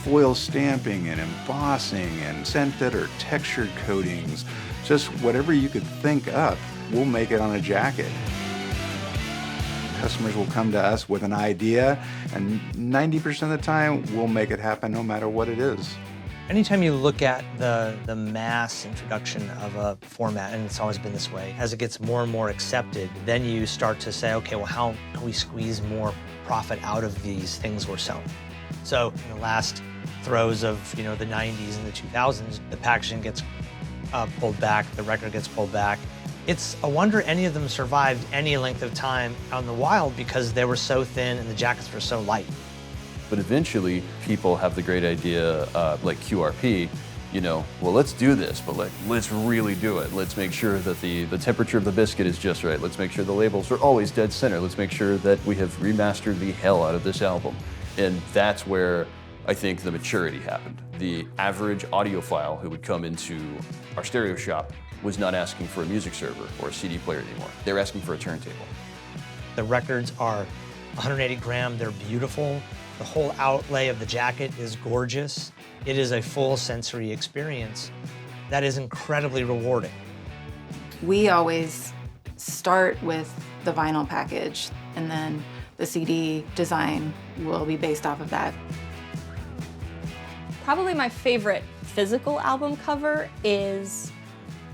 foil stamping and embossing and scented or textured coatings. Just whatever you could think up, we'll make it on a jacket. Customers will come to us with an idea, and 90% of the time, we'll make it happen no matter what it is. Anytime you look at the mass introduction of a format, and it's always been this way, as it gets more and more accepted, then you start to say, okay, well, how can we squeeze more profit out of these things we're selling? So in the last throes of the 90s and the 2000s, the packaging gets pulled back, the record gets pulled back. It's a wonder any of them survived any length of time out in the wild because they were so thin and the jackets were so light. But eventually, people have the great idea, like QRP, well, let's do this, but let's really do it. Let's make sure that the temperature of the biscuit is just right. Let's make sure the labels are always dead center. Let's make sure that we have remastered the hell out of this album. And that's where I think the maturity happened. The average audiophile who would come into our stereo shop was not asking for a music server or a CD player anymore. They were asking for a turntable. The records are 180 gram, they're beautiful. The whole outlay of the jacket is gorgeous. It is a full sensory experience that is incredibly rewarding. We always start with the vinyl package, and then the CD design will be based off of that. Probably my favorite physical album cover is,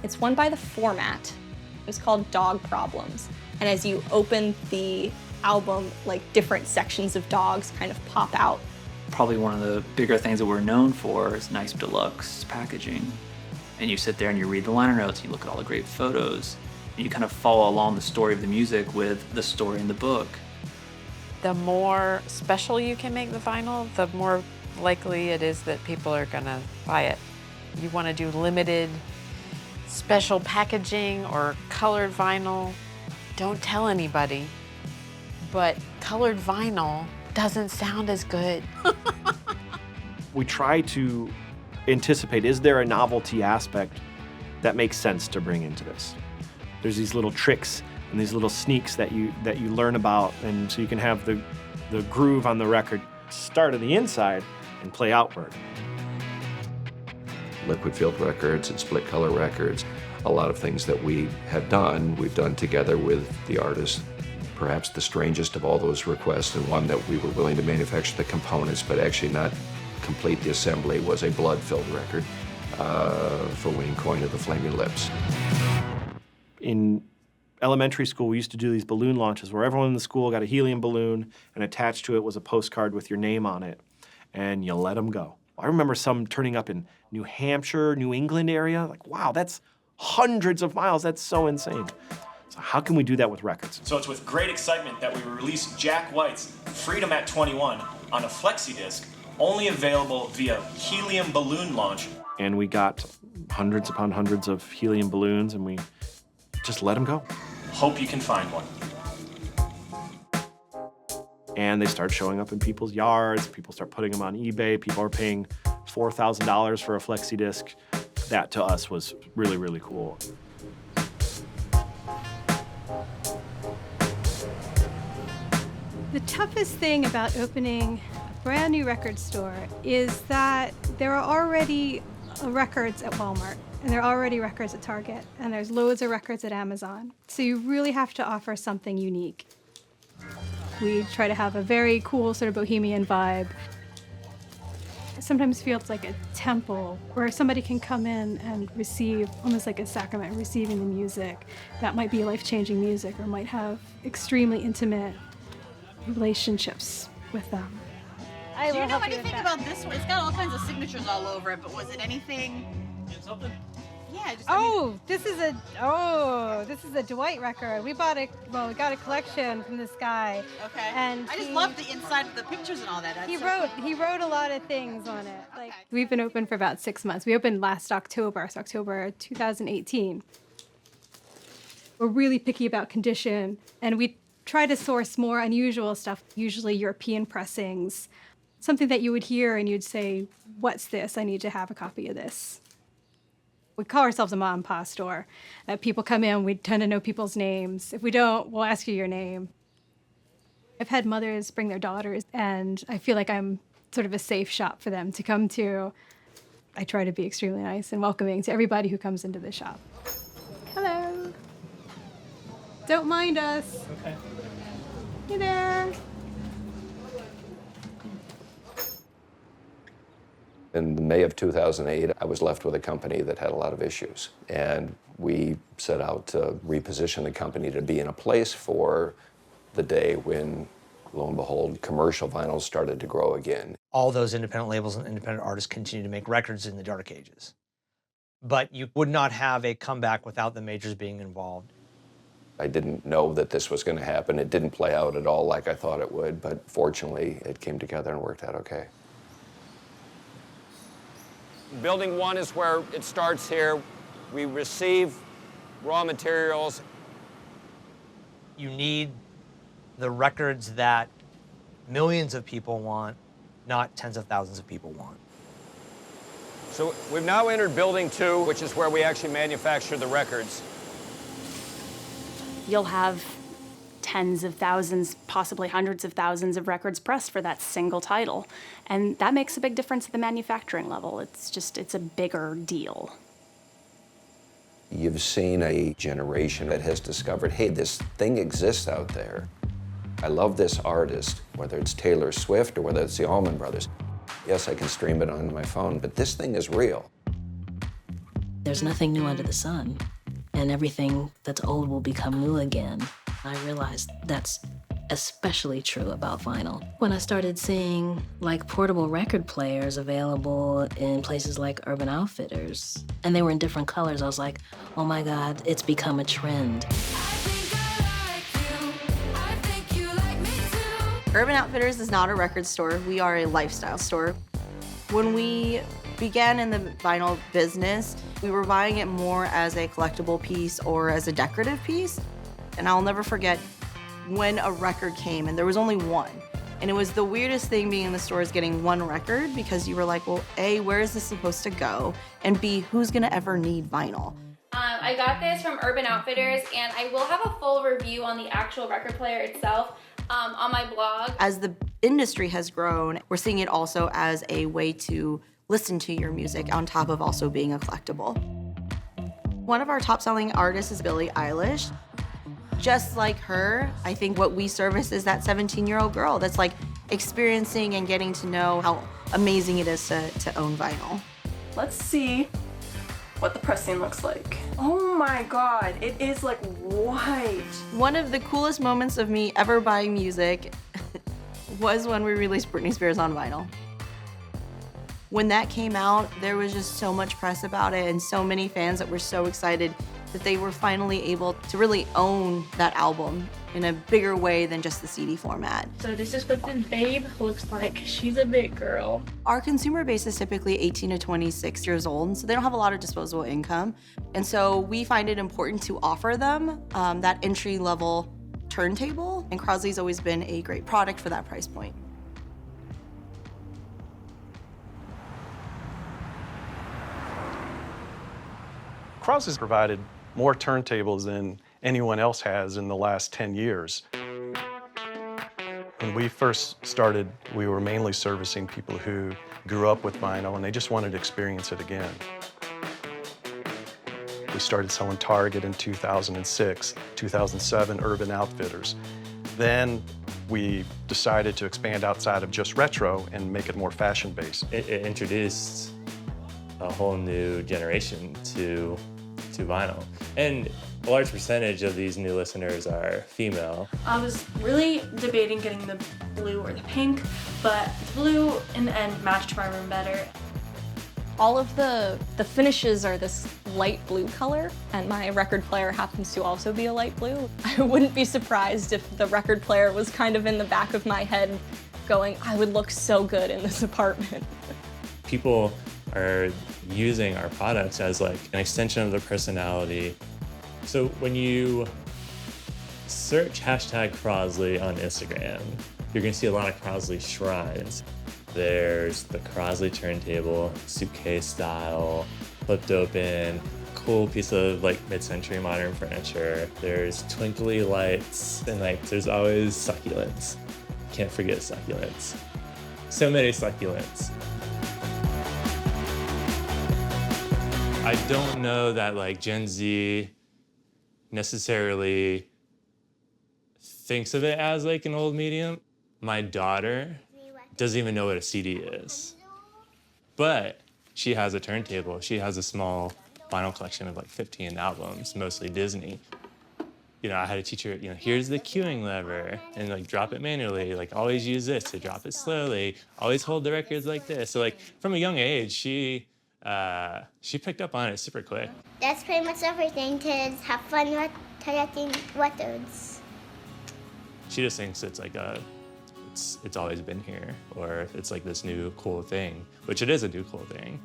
it's one by The Format. It's called Dog Problems. And as you open the album, like different sections of dogs kind of pop out. Probably one of the bigger things that we're known for is nice deluxe packaging. And you sit there and you read the liner notes, you look at all the great photos, and you kind of follow along the story of the music with the story in the book. The more special you can make the vinyl, the more likely it is that people are gonna buy it. You wanna do limited special packaging or colored vinyl, don't tell anybody. But colored vinyl doesn't sound as good. We try to anticipate, is there a novelty aspect that makes sense to bring into this? There's these little tricks and these little sneaks that you learn about, and so you can have the groove on the record start on the inside and play outward. Liquid filled records and split color records, a lot of things that we have done, we've done together with the artist. Perhaps the strangest of all those requests, and one that we were willing to manufacture the components but actually not complete the assembly, was a blood-filled record for Wayne Coyne of the Flaming Lips. In elementary school, we used to do these balloon launches where everyone in the school got a helium balloon, and attached to it was a postcard with your name on it, and you let them go. I remember some turning up in New Hampshire, New England area. Like, wow, that's hundreds of miles. That's so insane. So how can we do that with records? So it's with great excitement that we release Jack White's Freedom at 21 on a flexi disc, only available via helium balloon launch. And we got hundreds upon hundreds of helium balloons, and we just let them go. Hope you can find one. And they start showing up in people's yards. People start putting them on eBay. People are paying $4,000 for a flexi disc. That to us was really, really cool. The toughest thing about opening a brand new record store is that there are already records at Walmart, and there are already records at Target, and there's loads of records at Amazon. So you really have to offer something unique. We try to have a very cool sort of bohemian vibe. It sometimes feels like a temple where somebody can come in and receive, almost like a sacrament, receiving the music. That might be life-changing music, or might have extremely intimate relationships with them. Do you know anything about this one? It's got all kinds of signatures all over it, but was it anything? Something? Yeah, This is a Dwight record. We got a collection from this guy. Okay. And I just love the inside of the pictures and all that. That's He so wrote a lot of things on it. Like, we've been open for about 6 months. We opened last October, so October 2018. We're really picky about condition, and we try to source more unusual stuff, usually European pressings, something that you would hear and you'd say, what's this? I need to have a copy of this. We call ourselves a mom and pop store. People come in, we tend to know people's names. If we don't, we'll ask you your name. I've had mothers bring their daughters, and I feel like I'm sort of a safe shop for them to come to. I try to be extremely nice and welcoming to everybody who comes into the shop. Hello. Don't mind us. Okay. Hey there. In May of 2008, I was left with a company that had a lot of issues. And we set out to reposition the company to be in a place for the day when, lo and behold, commercial vinyl started to grow again. All those independent labels and independent artists continue to make records in the dark ages. But you would not have a comeback without the majors being involved. I didn't know that this was going to happen. It didn't play out at all like I thought it would, but fortunately, it came together and worked out okay. Building 1 is where it starts here. We receive raw materials. You need the records that millions of people want, not tens of thousands of people want. So we've now entered Building 2, which is where we actually manufacture the records. You'll have tens of thousands, possibly hundreds of thousands of records pressed for that single title. And that makes a big difference at the manufacturing level. It's a bigger deal. You've seen a generation that has discovered, hey, this thing exists out there. I love this artist, whether it's Taylor Swift or whether it's the Allman Brothers. Yes, I can stream it on my phone, but this thing is real. There's nothing new under the sun, and everything that's old will become new again. I realized that's especially true about vinyl. When I started seeing portable record players available in places like Urban Outfitters, and they were in different colors, I was like, oh my God, it's become a trend. Urban Outfitters is not a record store. We are a lifestyle store. When we began in the vinyl business, we were buying it more as a collectible piece or as a decorative piece. And I'll never forget when a record came and there was only one. And it was the weirdest thing being in the stores getting one record, because you were like, well, A, where is this supposed to go? And B, who's gonna ever need vinyl? I got this from Urban Outfitters, and I will have a full review on the actual record player itself on my blog. As the industry has grown, we're seeing it also as a way to listen to your music on top of also being a collectible. One of our top selling artists is Billie Eilish. Just like her, I think what we service is that 17-year-old girl that's experiencing and getting to know how amazing it is to own vinyl. Let's see what the pressing looks like. Oh my God, it is white. One of the coolest moments of me ever buying music was when we released Britney Spears on vinyl. When that came out, there was just so much press about it and so many fans that were so excited that they were finally able to really own that album in a bigger way than just the CD format. So this is what the babe looks like. She's a big girl. Our consumer base is typically 18 to 26 years old, so they don't have a lot of disposable income. And so we find it important to offer them that entry-level turntable, and Crosley's always been a great product for that price point. Crosley's provided more turntables than anyone else has in the last 10 years. When we first started, we were mainly servicing people who grew up with vinyl and they just wanted to experience it again. We started selling Target in 2006, 2007, Urban Outfitters. Then we decided to expand outside of just retro and make it more fashion-based. It introduced a whole new generation to vinyl. And a large percentage of these new listeners are female. I was really debating getting the blue or the pink, but the blue in the end matched my room better. All of the finishes are this light blue color, and my record player happens to also be a light blue. I wouldn't be surprised if the record player was kind of in the back of my head going, I would look so good in this apartment. People are using our products as like an extension of their personality. So when you search hashtag Crosley on Instagram, you're gonna see a lot of Crosley shrines. There's the Crosley turntable, suitcase style, flipped open, cool piece of like mid-century modern furniture. There's twinkly lights, and like there's always succulents. Can't forget succulents. So many succulents. I don't know that like Gen Z necessarily thinks of it as like an old medium. My daughter doesn't even know what a CD is. But she has a turntable. She has a small vinyl collection of like 15 albums, mostly Disney. You know, I had to teach her, you know, here's the cueing lever, and like drop it manually, like always use this to drop it slowly, always hold the records like this. So like from a young age, she picked up on it super quick. That's pretty much everything, kids. Have fun with collecting records. She just thinks it's like it's always been here, or it's like this new cool thing, which it is a new cool thing.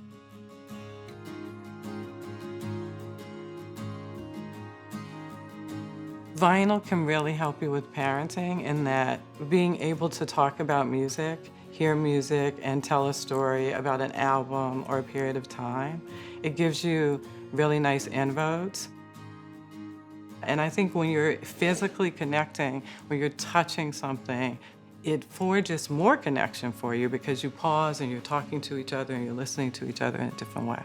Vinyl can really help you with parenting in that being able to talk about music, hear music, and tell a story about an album or a period of time, it gives you really nice inroads. And I think when you're physically connecting, when you're touching something, it forges more connection for you because you pause and you're talking to each other and you're listening to each other in a different way.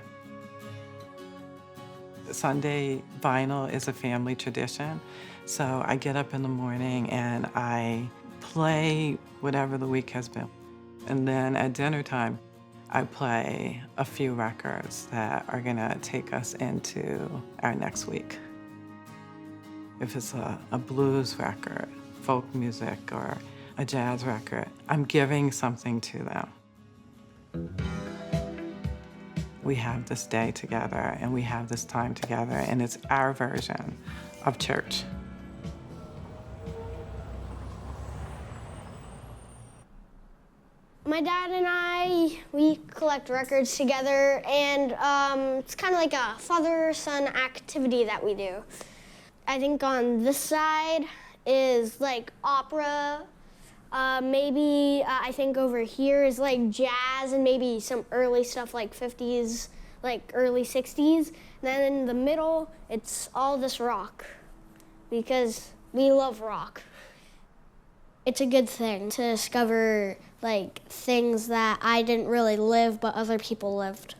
Sunday vinyl is a family tradition. So I get up in the morning and I play whatever the week has been. And then at dinner time, I play a few records that are gonna take us into our next week. If it's a blues record, folk music, or a jazz record, I'm giving something to them. We have this day together and we have this time together, and it's our version of church. My dad and I, we collect records together, and it's kind of like a father-son activity that we do. I think on this side is like opera. Maybe I think over here is like jazz and maybe some early stuff like 50s, like early 60s. And then in the middle, it's all this rock because we love rock. It's a good thing to discover like things that I didn't really live but other people lived.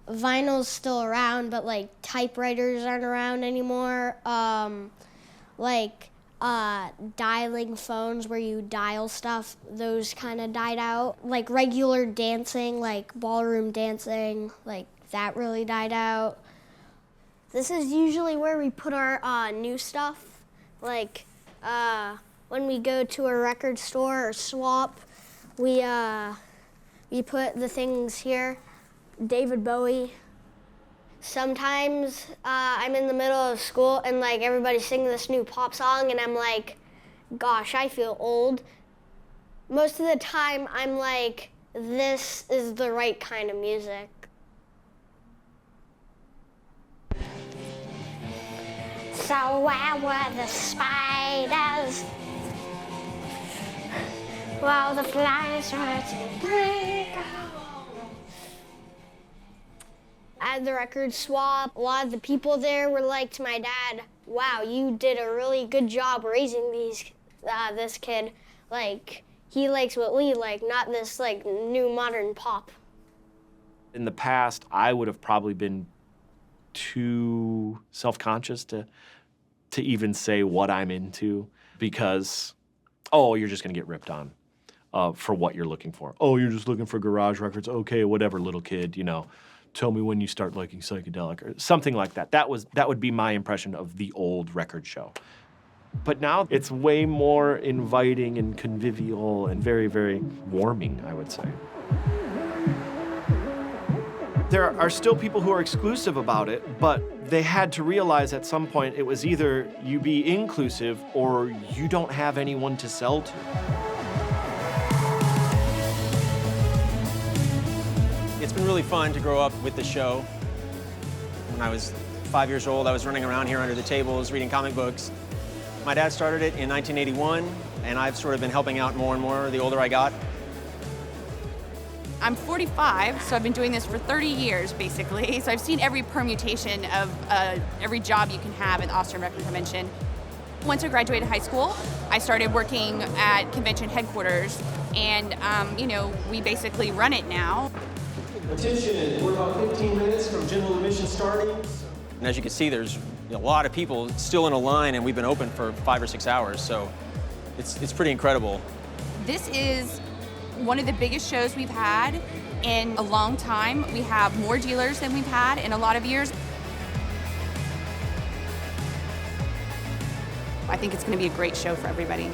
Vinyl's still around, but like typewriters aren't around anymore. Dialing phones where you dial stuff, those kind of died out. Like regular dancing, like ballroom dancing, like that really died out. This is usually where we put our new stuff. Like when we go to a record store or swap, we put the things here. David Bowie. Sometimes I'm in the middle of school and like everybody's singing this new pop song and I'm like, gosh, I feel old. Most of the time I'm like, this is the right kind of music. So where were the spiders? While the flies were to break out. At the record swap, a lot of the people there were like to my dad, wow, you did a really good job raising this kid. Like, he likes what we like, not this like new modern pop. In the past, I would have probably been too self-conscious to even say what I'm into because, oh, you're just gonna get ripped on for what you're looking for. Oh, you're just looking for garage records. Okay, whatever, little kid, you know. Tell me when you start liking psychedelic or something like that. That would be my impression of the old record show. But now it's way more inviting and convivial and very, very warming, I would say. There are still people who are exclusive about it, but they had to realize at some point it was either you be inclusive or you don't have anyone to sell to. It's been really fun to grow up with the show. When I was 5 years old, I was running around here under the tables reading comic books. My dad started it in 1981, and I've sort of been helping out more and more the older I got. I'm 45, so I've been doing this for 30 years, basically. So I've seen every permutation of every job you can have at the Austin Record Convention. Once I graduated high school, I started working at convention headquarters, and we basically run it now. Attention, we're about 15 minutes from general admission starting. And as you can see, there's a lot of people still in a line, and we've been open for 5 or 6 hours, so it's pretty incredible. This is one of the biggest shows we've had in a long time. We have more dealers than we've had in a lot of years. I think it's going to be a great show for everybody.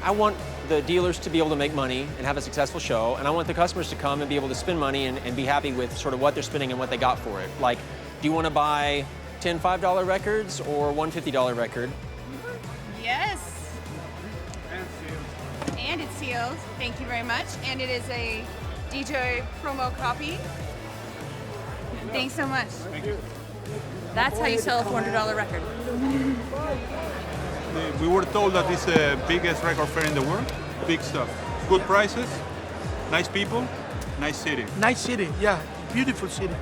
I want the dealers to be able to make money and have a successful show, and I want the customers to come and be able to spend money and be happy with sort of what they're spending and what they got for it. Like, do you want to buy 10 $5 records or one $50 record? Yes. And it's sealed. Thank you very much. And it is a DJ promo copy. Thanks so much. Thank you. That's how you sell a $400 record. We were told that it's the biggest record fair in the world. Big stuff. Good prices, nice people, nice city. Nice city, yeah. Beautiful city.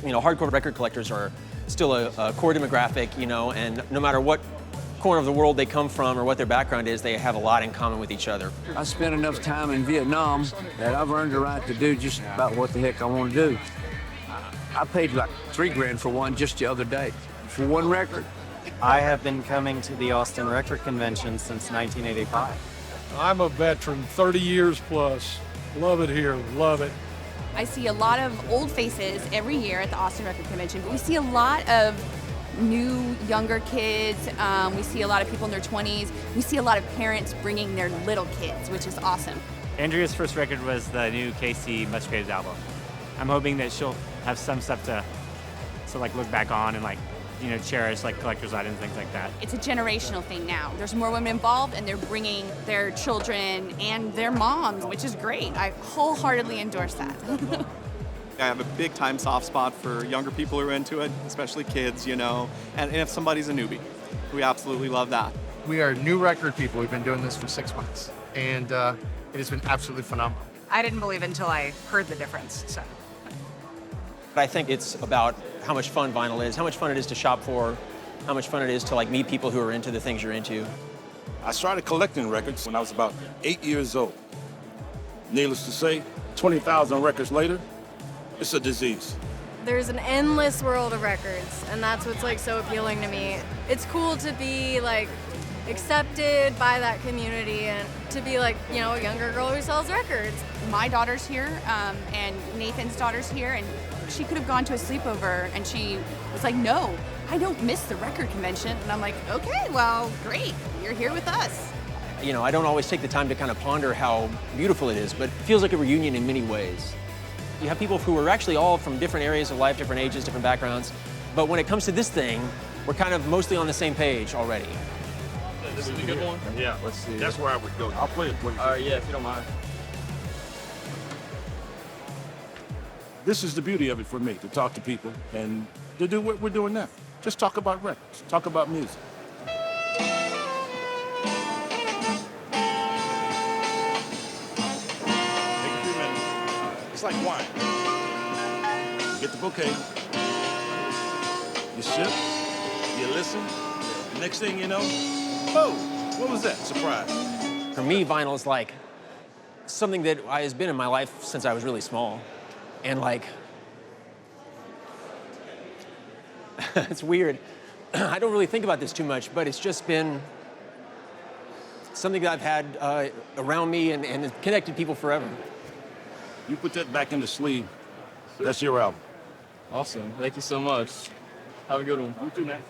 Hardcore record collectors are still a core demographic, and no matter what corner of the world they come from or what their background is, they have a lot in common with each other. I spent enough time in Vietnam that I've earned the right to do just about what the heck I want to do. I paid like $3 grand for one just the other day, for one record. I have been coming to the Austin Record Convention since 1985. I'm a veteran, 30 years plus. Love it here, love it. I see a lot of old faces every year at the Austin Record Convention, but we see a lot of new, younger kids. We see a lot of people in their 20s. We see a lot of parents bringing their little kids, which is awesome. Andrea's first record was the new Casey Musgraves album. I'm hoping that she'll have some stuff to look back on and cherish collector's items, things like that. It's a generational thing now. There's more women involved, and they're bringing their children and their moms, which is great. I wholeheartedly endorse that. I have a big time soft spot for younger people who are into it, especially kids, and if somebody's a newbie. We absolutely love that. We are new record people. We've been doing this for 6 months, and it has been absolutely phenomenal. I didn't believe it until I heard the difference, so. But I think it's about how much fun vinyl is, how much fun it is to shop for, how much fun it is to meet people who are into the things you're into. I started collecting records when I was about 8 years old. Needless to say, 20,000 records later, it's a disease. There's an endless world of records, and that's what's so appealing to me. It's cool to be accepted by that community and to be a younger girl who sells records. My daughter's here, and Nathan's daughter's here, and she could have gone to a sleepover, and she was like, no, I don't miss the record convention. And I'm like, okay, well, great, you're here with us. I don't always take the time to kind of ponder how beautiful it is, but it feels like a reunion in many ways. You have people who are actually all from different areas of life, different ages, different backgrounds, but when it comes to this thing, we're kind of mostly on the same page already. This is a good one? Yeah, let's see. That's where I would go. I'll play it for you. Yeah, if you don't mind. This is the beauty of it for me, to talk to people and to do what we're doing now. Just talk about records, talk about music. Take a few minutes. It's like wine. You get the bouquet, you sip, you listen. The next thing you know, oh, what was that? Surprise. For me, vinyl is like something that has been in my life since I was really small. And it's weird. I don't really think about this too much, but it's just been something that I've had around me and connected people forever. You put that back in the sleeve. That's your album. Awesome. Thank you so much. Have a good one. You too, man.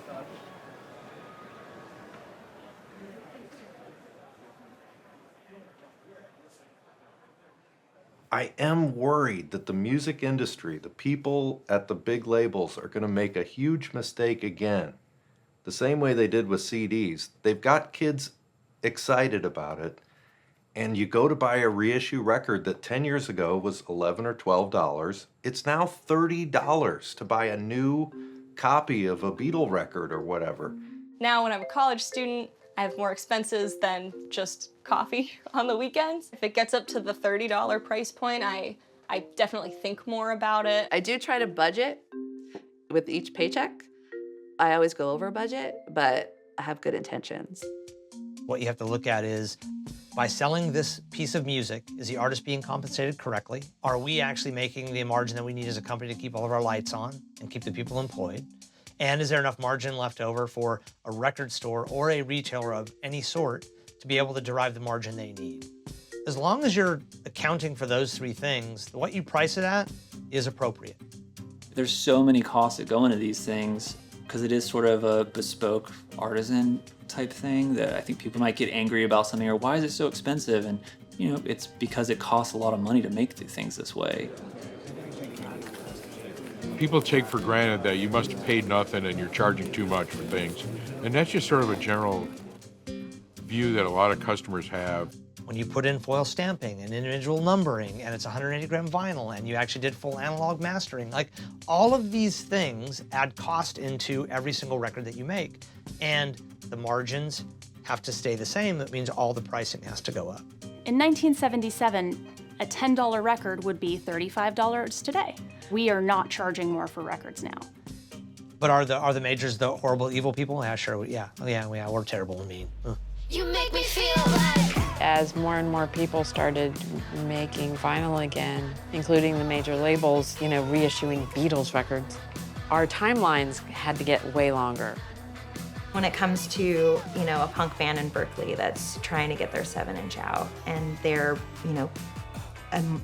I am worried that the music industry, the people at the big labels, are going to make a huge mistake again. The same way they did with CDs. They've got kids excited about it, and you go to buy a reissue record that 10 years ago was $11 or $12. It's now $30 to buy a new copy of a Beatle record or whatever. Now, when I'm a college student, I have more expenses than just coffee on the weekends. If it gets up to the $30 price point, I definitely think more about it. I do try to budget with each paycheck. I always go over budget, but I have good intentions. What you have to look at is, by selling this piece of music, is the artist being compensated correctly? Are we actually making the margin that we need as a company to keep all of our lights on and keep the people employed? And is there enough margin left over for a record store or a retailer of any sort to be able to derive the margin they need? As long as you're accounting for those three things, what you price it at is appropriate. There's so many costs that go into these things because it is sort of a bespoke artisan type thing that I think people might get angry about something, or why is it so expensive? And you know, it's because it costs a lot of money to make things this way. People take for granted that you must have paid nothing and you're charging too much for things. And that's just sort of a general view that a lot of customers have. When you put in foil stamping and individual numbering, and it's 180 gram vinyl, and you actually did full analog mastering, like all of these things add cost into every single record that you make. And the margins have to stay the same. That means all the pricing has to go up. In 1977, a $10 record would be $35 today. We are not charging more for records now. But are the majors the horrible, evil people? Yeah, sure. Yeah, we're terrible and mean. You make me feel like. As more and more people started making vinyl again, including the major labels, you know, reissuing Beatles records, our timelines had to get way longer. When it comes to, you know, a punk band in Berkeley that's trying to get their 7-inch out, and they're, you know,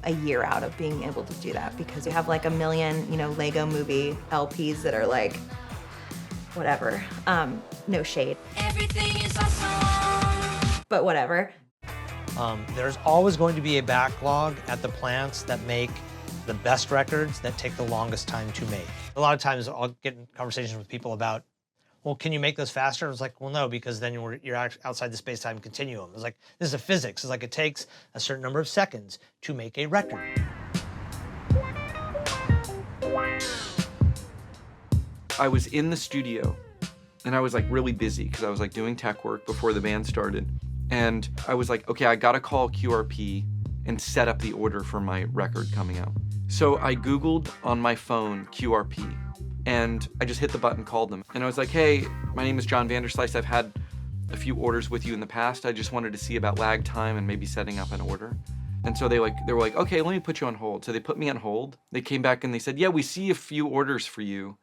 a year out of being able to do that because you have like 1 million, you know, Lego movie LPs that are like, whatever, no shade. Everything is awesome. But whatever. There's always going to be a backlog at the plants that make the best records that take the longest time to make. A lot of times I'll get in conversations with people about, well, can you make this faster? I was like, well, no, because then you're outside the space-time continuum. It's like, this is a physics. It's like it takes a certain number of seconds to make a record. I was in the studio, and I was like really busy because I was like doing tech work before the band started. And I was like, okay, I gotta call QRP and set up the order for my record coming out. So I Googled on my phone QRP. And I just hit the button, called them. And I was like, hey, my name is John Vanderslice. I've had a few orders with you in the past. I just wanted to see about lag time and maybe setting up an order. And so they were like, okay, let me put you on hold. So they put me on hold. They came back and they said, yeah, we see a few orders for you.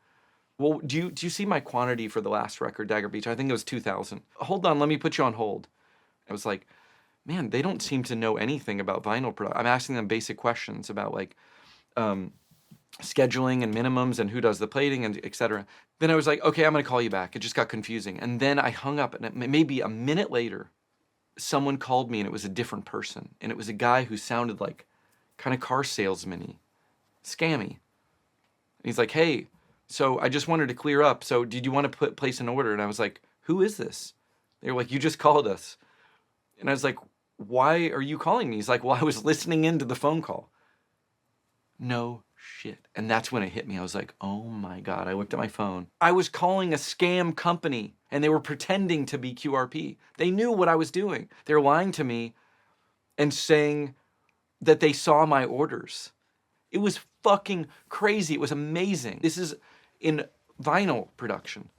Well, do you see my quantity for the last record, Dagger Beach? I think it was 2,000. Hold on, let me put you on hold. I was like, man, they don't seem to know anything about vinyl production. I'm asking them basic questions about like, scheduling and minimums and who does the plating and et cetera. Then I was like, okay, I'm gonna call you back. It just got confusing. And then I hung up, and maybe a minute later, someone called me and it was a different person. And it was a guy who sounded like kind of car salesman-y, scammy. And he's like, hey, so I just wanted to clear up. So did you want to place an order? And I was like, who is this? They were like, you just called us. And I was like, why are you calling me? He's like, well, I was listening into the phone call. No shit. And that's when it hit me. I was like, oh my God. I looked at my phone. I was calling a scam company and they were pretending to be QRP. They knew what I was doing. They were lying to me and saying that they saw my orders. It was fucking crazy. It was amazing. This is in vinyl production.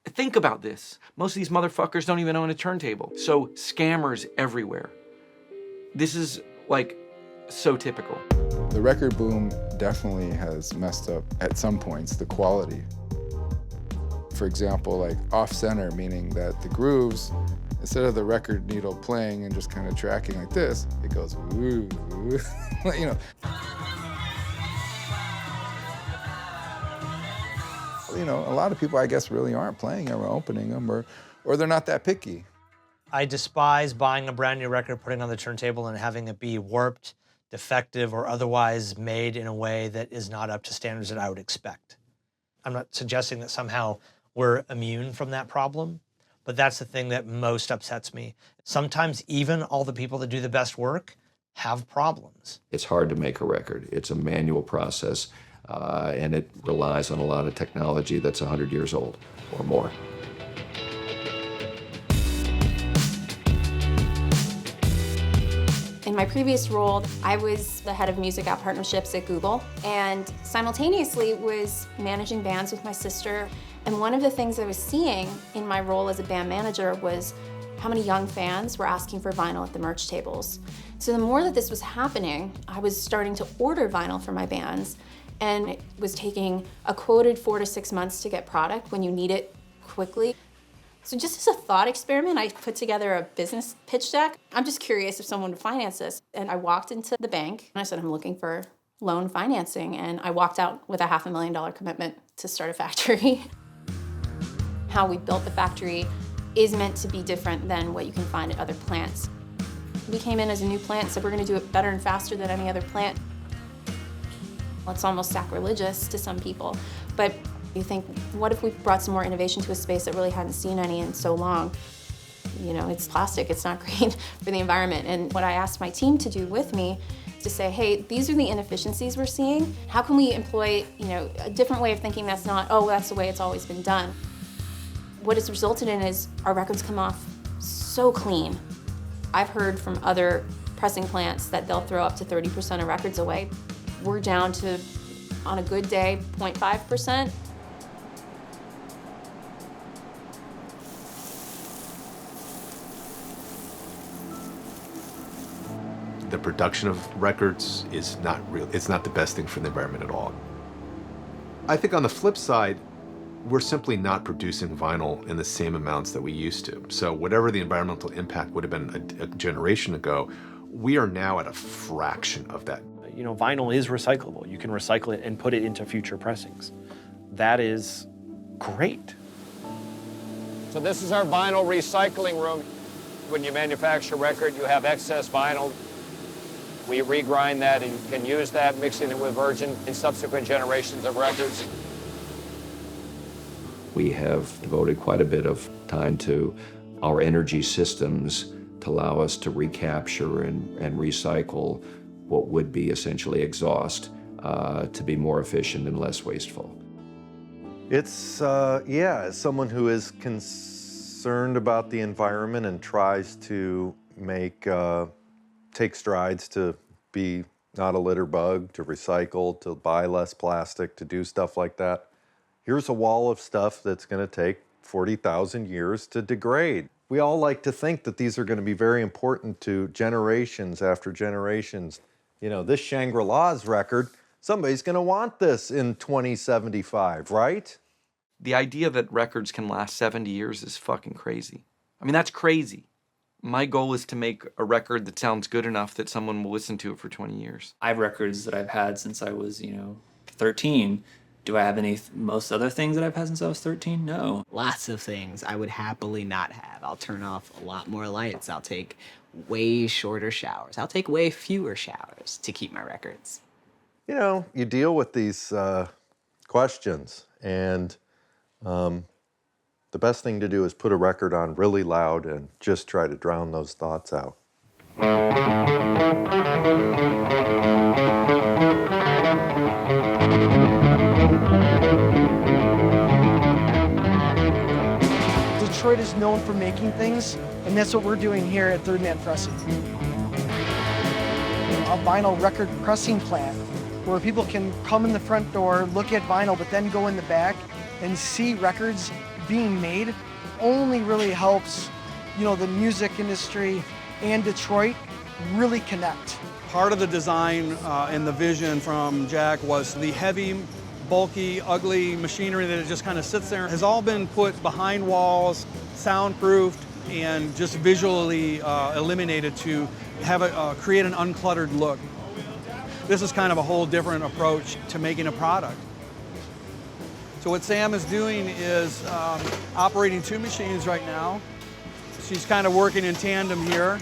Think about this. Most of these motherfuckers don't even own a turntable. So scammers everywhere. This is like so typical. The record boom definitely has messed up at some points the quality. For example, like off-center, meaning that the grooves, instead of the record needle playing and just kind of tracking like this, it goes woo, woo. You know. You know, a lot of people, I guess, really aren't playing them or opening them, or they're not that picky. I despise buying a brand new record, putting it on the turntable, and having it be warped, defective or otherwise made in a way that is not up to standards that I would expect. I'm not suggesting that somehow we're immune from that problem, but that's the thing that most upsets me. Sometimes even all the people that do the best work have problems. It's hard to make a record. It's a manual process, and it relies on a lot of technology that's 100 years old or more. In my previous role, I was the head of music app partnerships at Google, and simultaneously was managing bands with my sister. And one of the things I was seeing in my role as a band manager was how many young fans were asking for vinyl at the merch tables. So the more that this was happening, I was starting to order vinyl for my bands, and it was taking a quoted 4 to 6 months to get product when you need it quickly. So just as a thought experiment, I put together a business pitch deck. I'm just curious if someone would finance this. And I walked into the bank and I said, I'm looking for loan financing. And I walked out with a $500,000 commitment to start a factory. How we built the factory is meant to be different than what you can find at other plants. We came in as a new plant and said we're going to do it better and faster than any other plant. Well, it's almost sacrilegious to some people, but you think, what if we brought some more innovation to a space that really hadn't seen any in so long? You know, it's plastic, it's not great for the environment. And what I asked my team to do with me is to say, hey, these are the inefficiencies we're seeing. How can we employ, a different way of thinking that's not, oh, that's the way it's always been done? What it's resulted in is our records come off so clean. I've heard from other pressing plants that they'll throw up to 30% of records away. We're down to, on a good day, 0.5%. The production of records is not real. It's not the best thing for the environment at all. I think on the flip side, we're simply not producing vinyl in the same amounts that we used to. So whatever the environmental impact would have been a generation ago, we are now at a fraction of that. Vinyl is recyclable. You can recycle it and put it into future pressings. That is great. So this is our vinyl recycling room. When you manufacture a record, you have excess vinyl. We regrind that and can use that, mixing it with virgin in subsequent generations of records. We have devoted quite a bit of time to our energy systems to allow us to recapture and recycle what would be essentially exhaust to be more efficient and less wasteful. It's, as someone who is concerned about the environment and tries to take strides to be not a litter bug, to recycle, to buy less plastic, to do stuff like that. Here's a wall of stuff that's going to take 40,000 years to degrade. We all like to think that these are going to be very important to generations after generations. This Shangri-La's record, somebody's going to want this in 2075, right? The idea that records can last 70 years is fucking crazy. I mean, that's crazy. My goal is to make a record that sounds good enough that someone will listen to it for 20 years. I have records that I've had since I was, 13. Do I have most other things that I've had since I was 13? No. Lots of things I would happily not have. I'll turn off a lot more lights. I'll take way shorter showers. I'll take way fewer showers to keep my records. You deal with these questions, and the best thing to do is put a record on really loud and just try to drown those thoughts out. Detroit is known for making things, and that's what we're doing here at Third Man Pressing. A vinyl record pressing plant where people can come in the front door, look at vinyl, but then go in the back and see records being made only really helps, the music industry and Detroit really connect. Part of the design and the vision from Jack was the heavy, bulky, ugly machinery that just kind of sits there has all been put behind walls, soundproofed, and just visually eliminated to have create an uncluttered look. This is kind of a whole different approach to making a product. So what Sam is doing is operating 2 machines right now. She's kind of working in tandem here.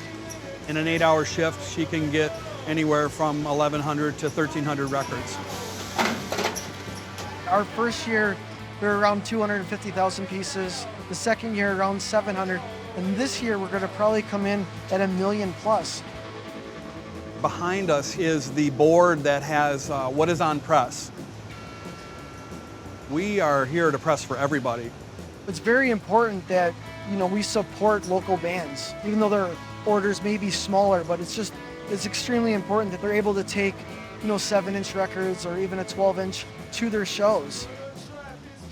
In an 8-hour shift, she can get anywhere from 1,100 to 1,300 records. Our first year, we were around 250,000 pieces. The second year, around 700. And this year, we're gonna probably come in at 1 million plus. Behind us is the board that has what is on press. We are here to press for everybody. It's very important that, we support local bands, even though their orders may be smaller, but it's extremely important that they're able to take, 7-inch records or even a 12-inch to their shows.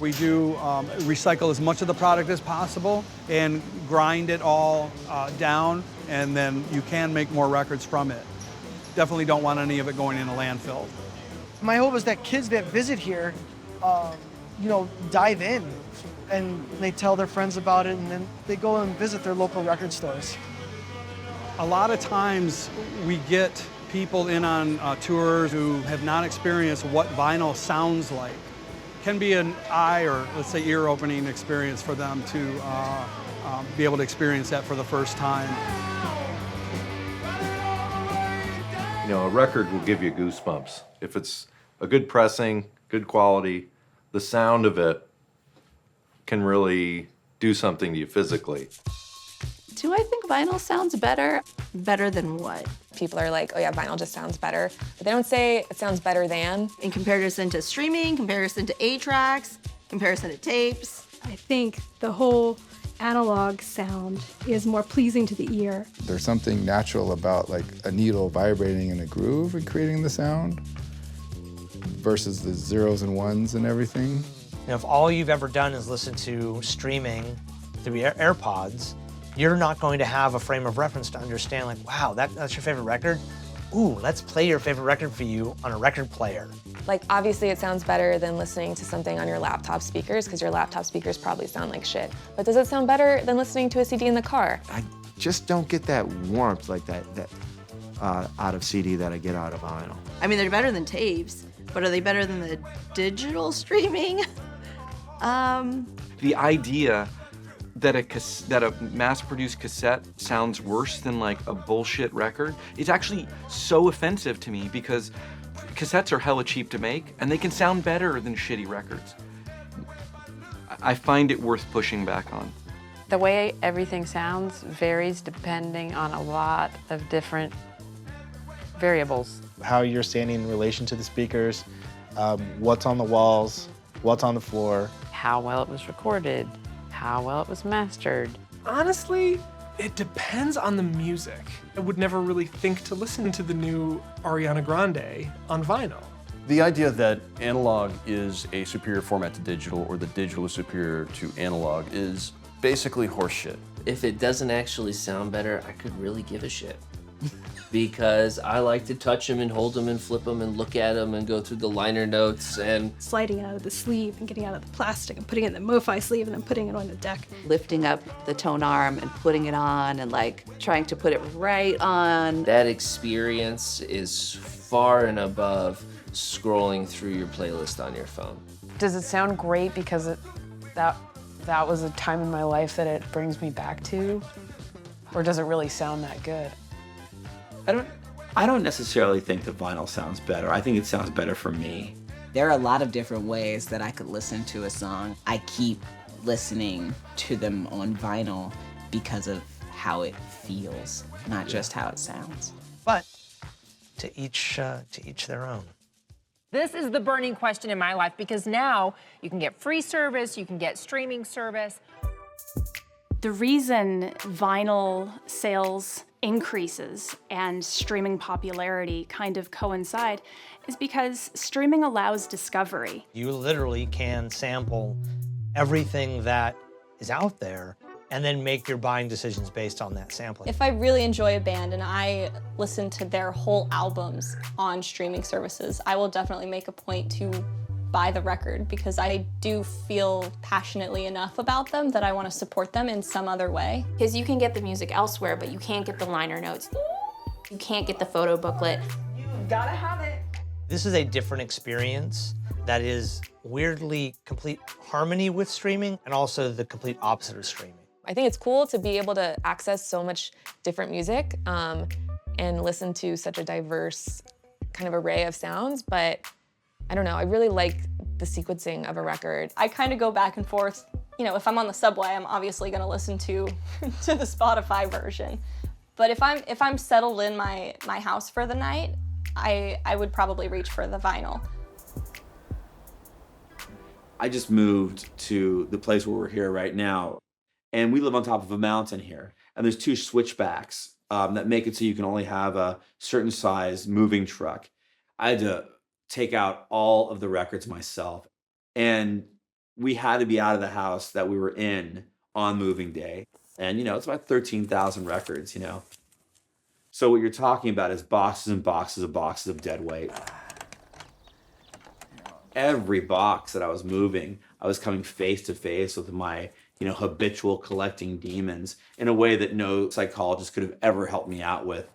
We do recycle as much of the product as possible and grind it all down, and then you can make more records from it. Definitely don't want any of it going in a landfill. My hope is that kids that visit here, dive in and they tell their friends about it, and then they go and visit their local record stores. A lot of times we get people in on tours who have not experienced what vinyl sounds like. It can be an eye or, let's say, ear-opening experience for them to be able to experience that for the first time. A record will give you goosebumps. If it's a good pressing, good quality, the sound of it can really do something to you physically. Do I think vinyl sounds better? Better than what? People are like, oh yeah, vinyl just sounds better. But they don't say it sounds better than. In comparison to streaming, comparison to 8-tracks, comparison to tapes. I think the whole analog sound is more pleasing to the ear. There's something natural about like a needle vibrating in a groove and creating the sound versus the zeros and ones and everything. If all you've ever done is listen to streaming through AirPods, you're not going to have a frame of reference to understand, like, wow, that's your favorite record? Ooh, let's play your favorite record for you on a record player. Like, obviously it sounds better than listening to something on your laptop speakers, because your laptop speakers probably sound like shit. But does it sound better than listening to a CD in the car? I just don't get that warmth like that out of CD that I get out of vinyl. I mean, they're better than tapes, but are they better than the digital streaming? The idea that a mass-produced cassette sounds worse than like a bullshit record is actually so offensive to me, because cassettes are hella cheap to make and they can sound better than shitty records. I find it worth pushing back on. The way everything sounds varies depending on a lot of different variables. How you're standing in relation to the speakers, what's on the walls, what's on the floor. How well it was recorded, how well it was mastered. Honestly, it depends on the music. I would never really think to listen to the new Ariana Grande on vinyl. The idea that analog is a superior format to digital, or that digital is superior to analog, is basically horseshit. If it doesn't actually sound better, I could really give a shit. Because I like to touch them and hold them and flip them and look at them and go through the liner notes and... Sliding it out of the sleeve and getting out of the plastic and putting it in the MoFi sleeve and then putting it on the deck. Lifting up the tone arm and putting it on and like trying to put it right on. That experience is far and above scrolling through your playlist on your phone. Does it sound great because that was a time in my life that it brings me back to? Or does it really sound that good? I don't necessarily think the vinyl sounds better. I think it sounds better for me. There are a lot of different ways that I could listen to a song. I keep listening to them on vinyl because of how it feels, not just how it sounds. But to each their own. This is the burning question in my life, because now you can get free service, you can get streaming service. The reason vinyl sales increases and streaming popularity kind of coincide is because streaming allows discovery. You literally can sample everything that is out there and then make your buying decisions based on that sampling. If I really enjoy a band and I listen to their whole albums on streaming services, I will definitely make a point to buy the record, because I do feel passionately enough about them that I want to support them in some other way. Because you can get the music elsewhere, but you can't get the liner notes. You can't get the photo booklet. You gotta have it. This is a different experience that is weirdly complete harmony with streaming and also the complete opposite of streaming. I think it's cool to be able to access so much different music and listen to such a diverse kind of array of sounds, but I don't know, I really like the sequencing of a record. I kind of go back and forth. You know, if I'm on the subway, I'm obviously going to listen to the Spotify version. But if I'm settled in my house for the night, I would probably reach for the vinyl. I just moved to the place where we're here right now, and we live on top of a mountain here, and there's 2 switchbacks that make it so you can only have a certain size moving truck. I had to take out all of the records myself, and we had to be out of the house that we were in on moving day. And, it's about 13,000 records, So what you're talking about is boxes and boxes of dead weight. Every box that I was moving, I was coming face to face with my, habitual collecting demons in a way that no psychologist could have ever helped me out with.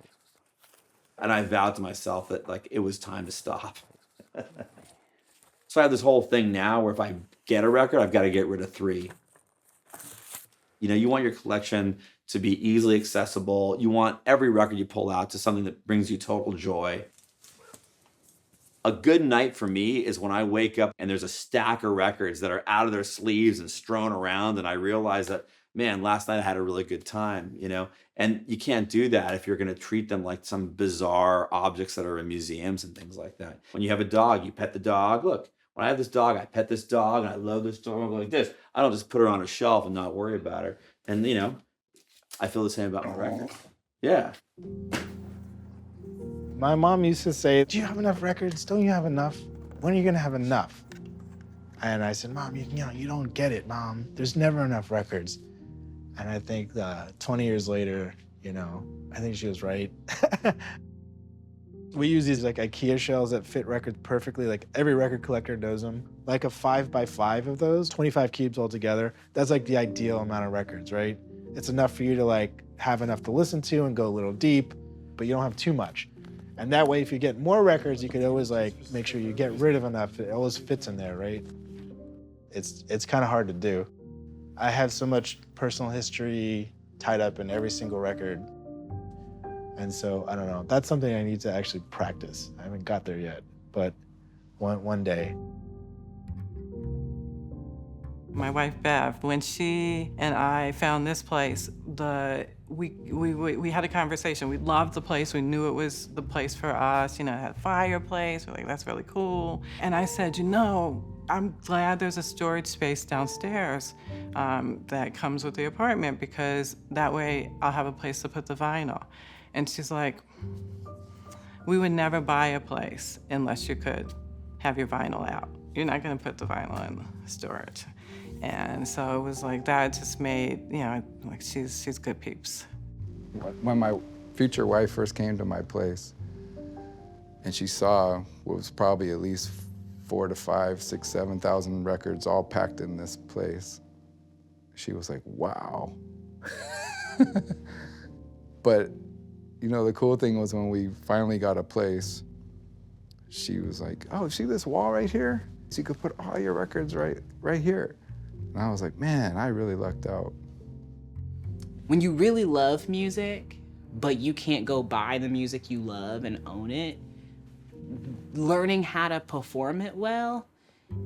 And I vowed to myself that, it was time to stop. So I have this whole thing now where if I get a record, I've got to get rid of 3. You want your collection to be easily accessible. You want every record you pull out to something that brings you total joy. A good night for me is when I wake up and there's a stack of records that are out of their sleeves and strewn around, and I realize that, man, last night I had a really good time, And you can't do that if you're going to treat them like some bizarre objects that are in museums and things like that. When you have a dog, you pet the dog. Look, when I have this dog, I pet this dog, and I love this dog like this. I don't just put her on a shelf and not worry about her. And, I feel the same about my record. Yeah. My mom used to say, do you have enough records? Don't you have enough? When are you gonna have enough? And I said, Mom, you don't get it, Mom. There's never enough records. And I think 20 years later, I think she was right. We use these IKEA shelves that fit records perfectly. Every record collector knows them. A 5x5 of those, 25 cubes altogether. That's the ideal amount of records, right? It's enough for you to have enough to listen to and go a little deep, but you don't have too much. And that way, if you get more records, you could always make sure you get rid of enough. It always fits in there, right? It's kind of hard to do. I have so much personal history tied up in every single record. And so, I don't know, that's something I need to actually practice. I haven't got there yet, but one day. My wife, Bev, when she and I found this place, we had a conversation. We loved the place. We knew it was the place for us. It had a fireplace. We're like, that's really cool. And I said, I'm glad there's a storage space downstairs that comes with the apartment, because that way I'll have a place to put the vinyl. And she's like, we would never buy a place unless you could have your vinyl out. You're not gonna put the vinyl in storage. And so it was that just made, she's good peeps. When my future wife first came to my place and she saw what was probably at least 4,000 to 5,000, 6,000, 7,000 records all packed in this place, she was like, wow. But, the cool thing was when we finally got a place, she was like, oh, see this wall right here? So you could put all your records right here. And I was like, man, I really lucked out. When you really love music, but you can't go buy the music you love and own it, learning how to perform it well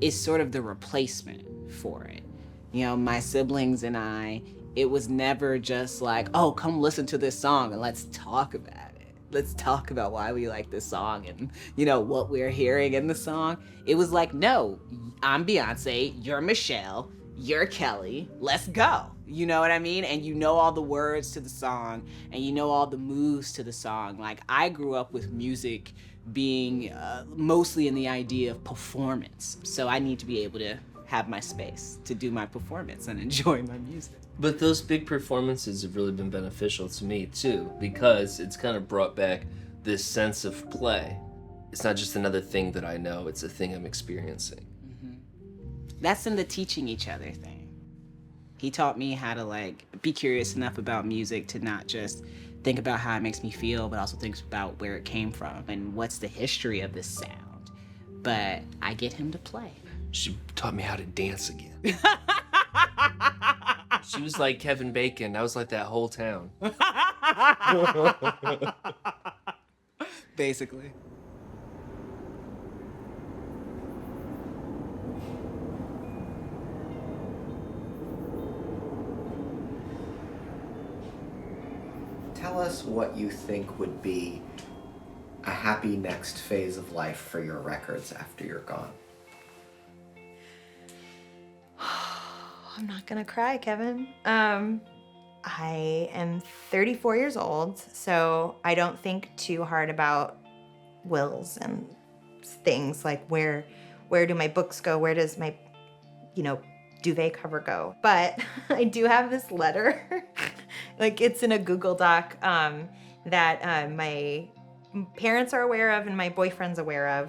is sort of the replacement for it. My siblings and I, it was never just oh, come listen to this song and let's talk about it. Let's talk about why we like this song and, what we're hearing in the song. It was no, I'm Beyonce, you're Michelle, you're Kelly, let's go. You know what I mean? And all the words to the song and all the moves to the song. I grew up with music being mostly in the idea of performance. So I need to be able to have my space to do my performance and enjoy my music. But those big performances have really been beneficial to me too, because it's kind of brought back this sense of play. It's not just another thing that I know, it's a thing I'm experiencing. Mm-hmm. That's in the teaching each other thing. He taught me how to be curious enough about music to not just think about how it makes me feel, but also think about where it came from and what's the history of this sound. But I get him to play. She taught me how to dance again. She was like Kevin Bacon. I was like that whole town. basically. Tell us what you think would be a happy next phase of life for your records after you're gone. I'm not gonna cry, Kevin. I am 34 years old, so I don't think too hard about wills and things like where do my books go? Where does my, duvet cover go? But I do have this letter, like it's in a Google Doc that my parents are aware of and my boyfriend's aware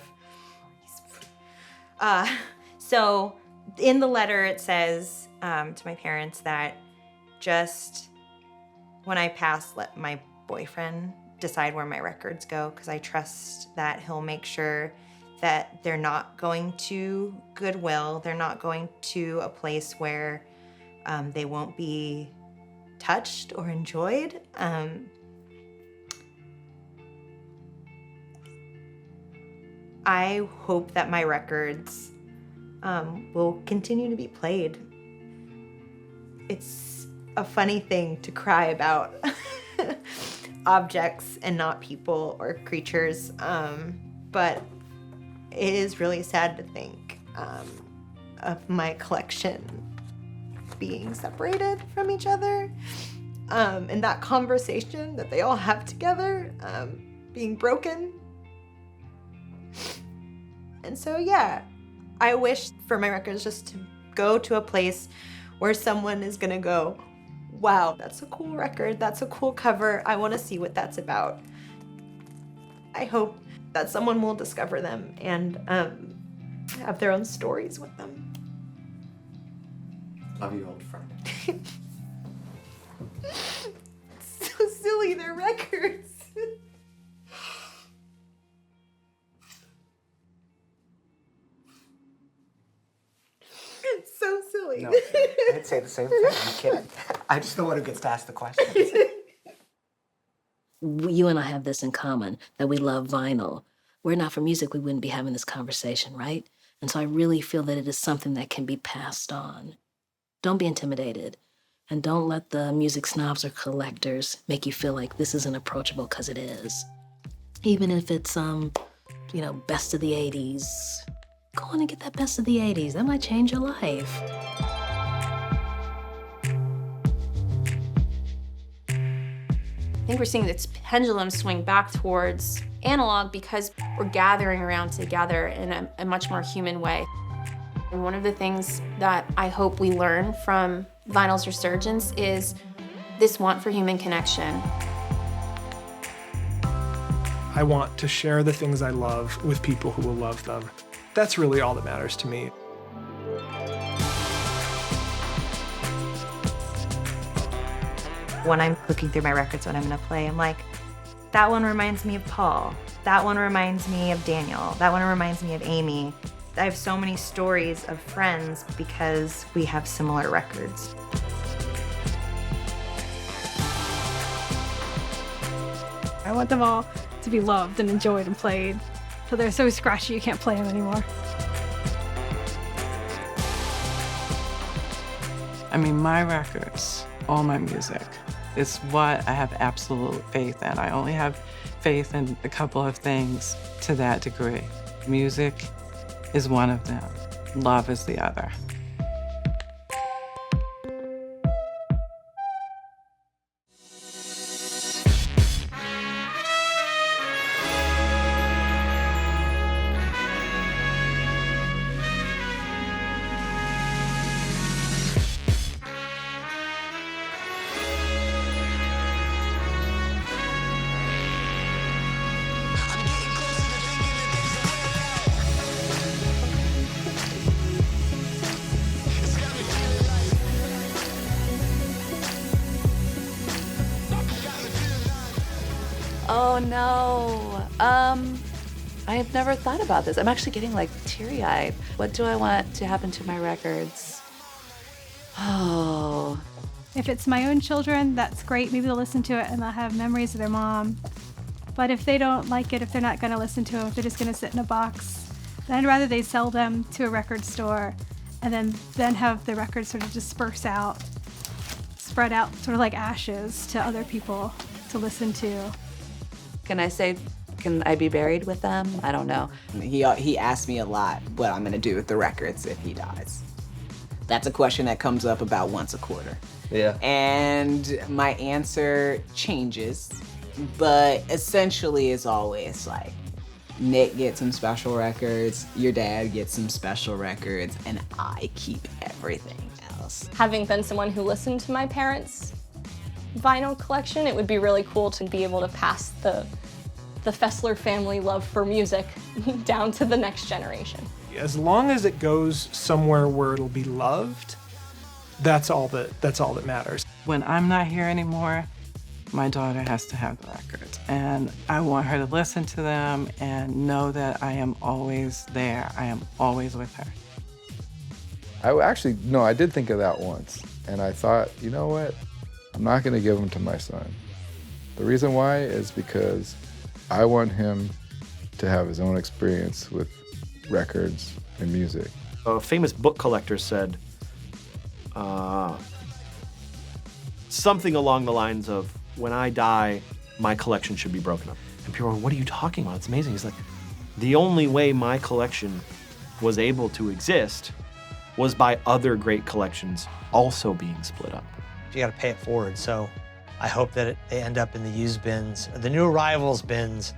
of. So in the letter it says to my parents that just when I pass, let my boyfriend decide where my records go, because I trust that he'll make sure that they're not going to Goodwill, they're not going to a place where they won't be touched or enjoyed. I hope that my records will continue to be played. It's a funny thing to cry about objects and not people or creatures, but it is really sad to think of my collection being separated from each other, and that conversation that they all have together being broken. And so, yeah, I wish for my records just to go to a place where someone is gonna go, wow, that's a cool record, that's a cool cover, I wanna see what that's about. I hope that someone will discover them and have their own stories with them. Love you, old friend. It's so silly, they're records. It's so silly. No, I'd say the same thing. I'm kidding. I just know one who gets to ask the questions. You and I have this in common, that we love vinyl. Were it not for music, we wouldn't be having this conversation, right? And so I really feel that it is something that can be passed on. Don't be intimidated. And don't let the music snobs or collectors make you feel like this isn't approachable, because it is. Even if it's, best of the 80s. Go on and get that best of the 80s. That might change your life. I think we're seeing this pendulum swing back towards analog because we're gathering around together in a much more human way. And one of the things that I hope we learn from vinyl's resurgence is this want for human connection. I want to share the things I love with people who will love them. That's really all that matters to me. When I'm looking through my records, what I'm gonna play, I'm like, that one reminds me of Paul. That one reminds me of Daniel. That one reminds me of Amy. I have so many stories of friends because we have similar records. I want them all to be loved and enjoyed and played. So they're so scratchy you can't play them anymore. I mean, my records, all my music, is what I have absolute faith in. I only have faith in a couple of things to that degree. Music is one of them. Love is the other. Oh no. I have never thought about this. I'm actually getting like teary-eyed. What do I want to happen to my records? Oh. If it's my own children, that's great. Maybe they'll listen to it and they'll have memories of their mom. But if they don't like it, if they're not going to listen to them, if they're just going to sit in a box, then I'd rather they sell them to a record store and then have the records sort of disperse out, spread out sort of like ashes to other people to listen to. Can I say, can I be buried with them? I don't know. He asked me a lot what I'm gonna do with the records if he dies. That's a question that comes up about once a quarter. Yeah. And my answer changes, but essentially it's always like, Nick gets some special records, your dad gets some special records, and I keep everything else. Having been someone who listened to my parents' vinyl collection, it would be really cool to be able to pass the Fessler family love for music down to the next generation. As long as it goes somewhere where it'll be loved, that's all that matters. When I'm not here anymore, my daughter has to have the records, and I want her to listen to them and know that I am always there. I am always with her. I did think of that once, and I thought, you know what? I'm not going to give them to my son. The reason why is because I want him to have his own experience with records and music. A famous book collector said something along the lines of, when I die, my collection should be broken up. And people are, what are you talking about? It's amazing. He's like, the only way my collection was able to exist was by other great collections also being split up. You got to pay it forward. So I hope that they end up in the used bins, or the new arrivals bins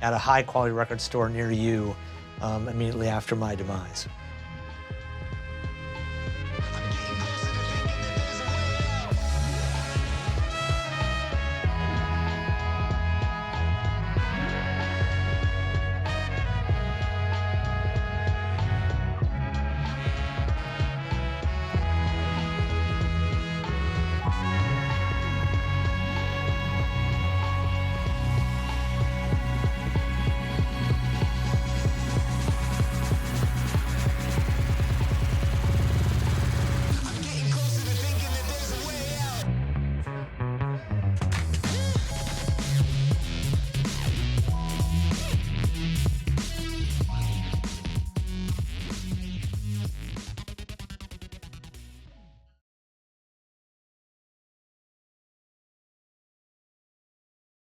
at a high quality record store near you immediately after my demise.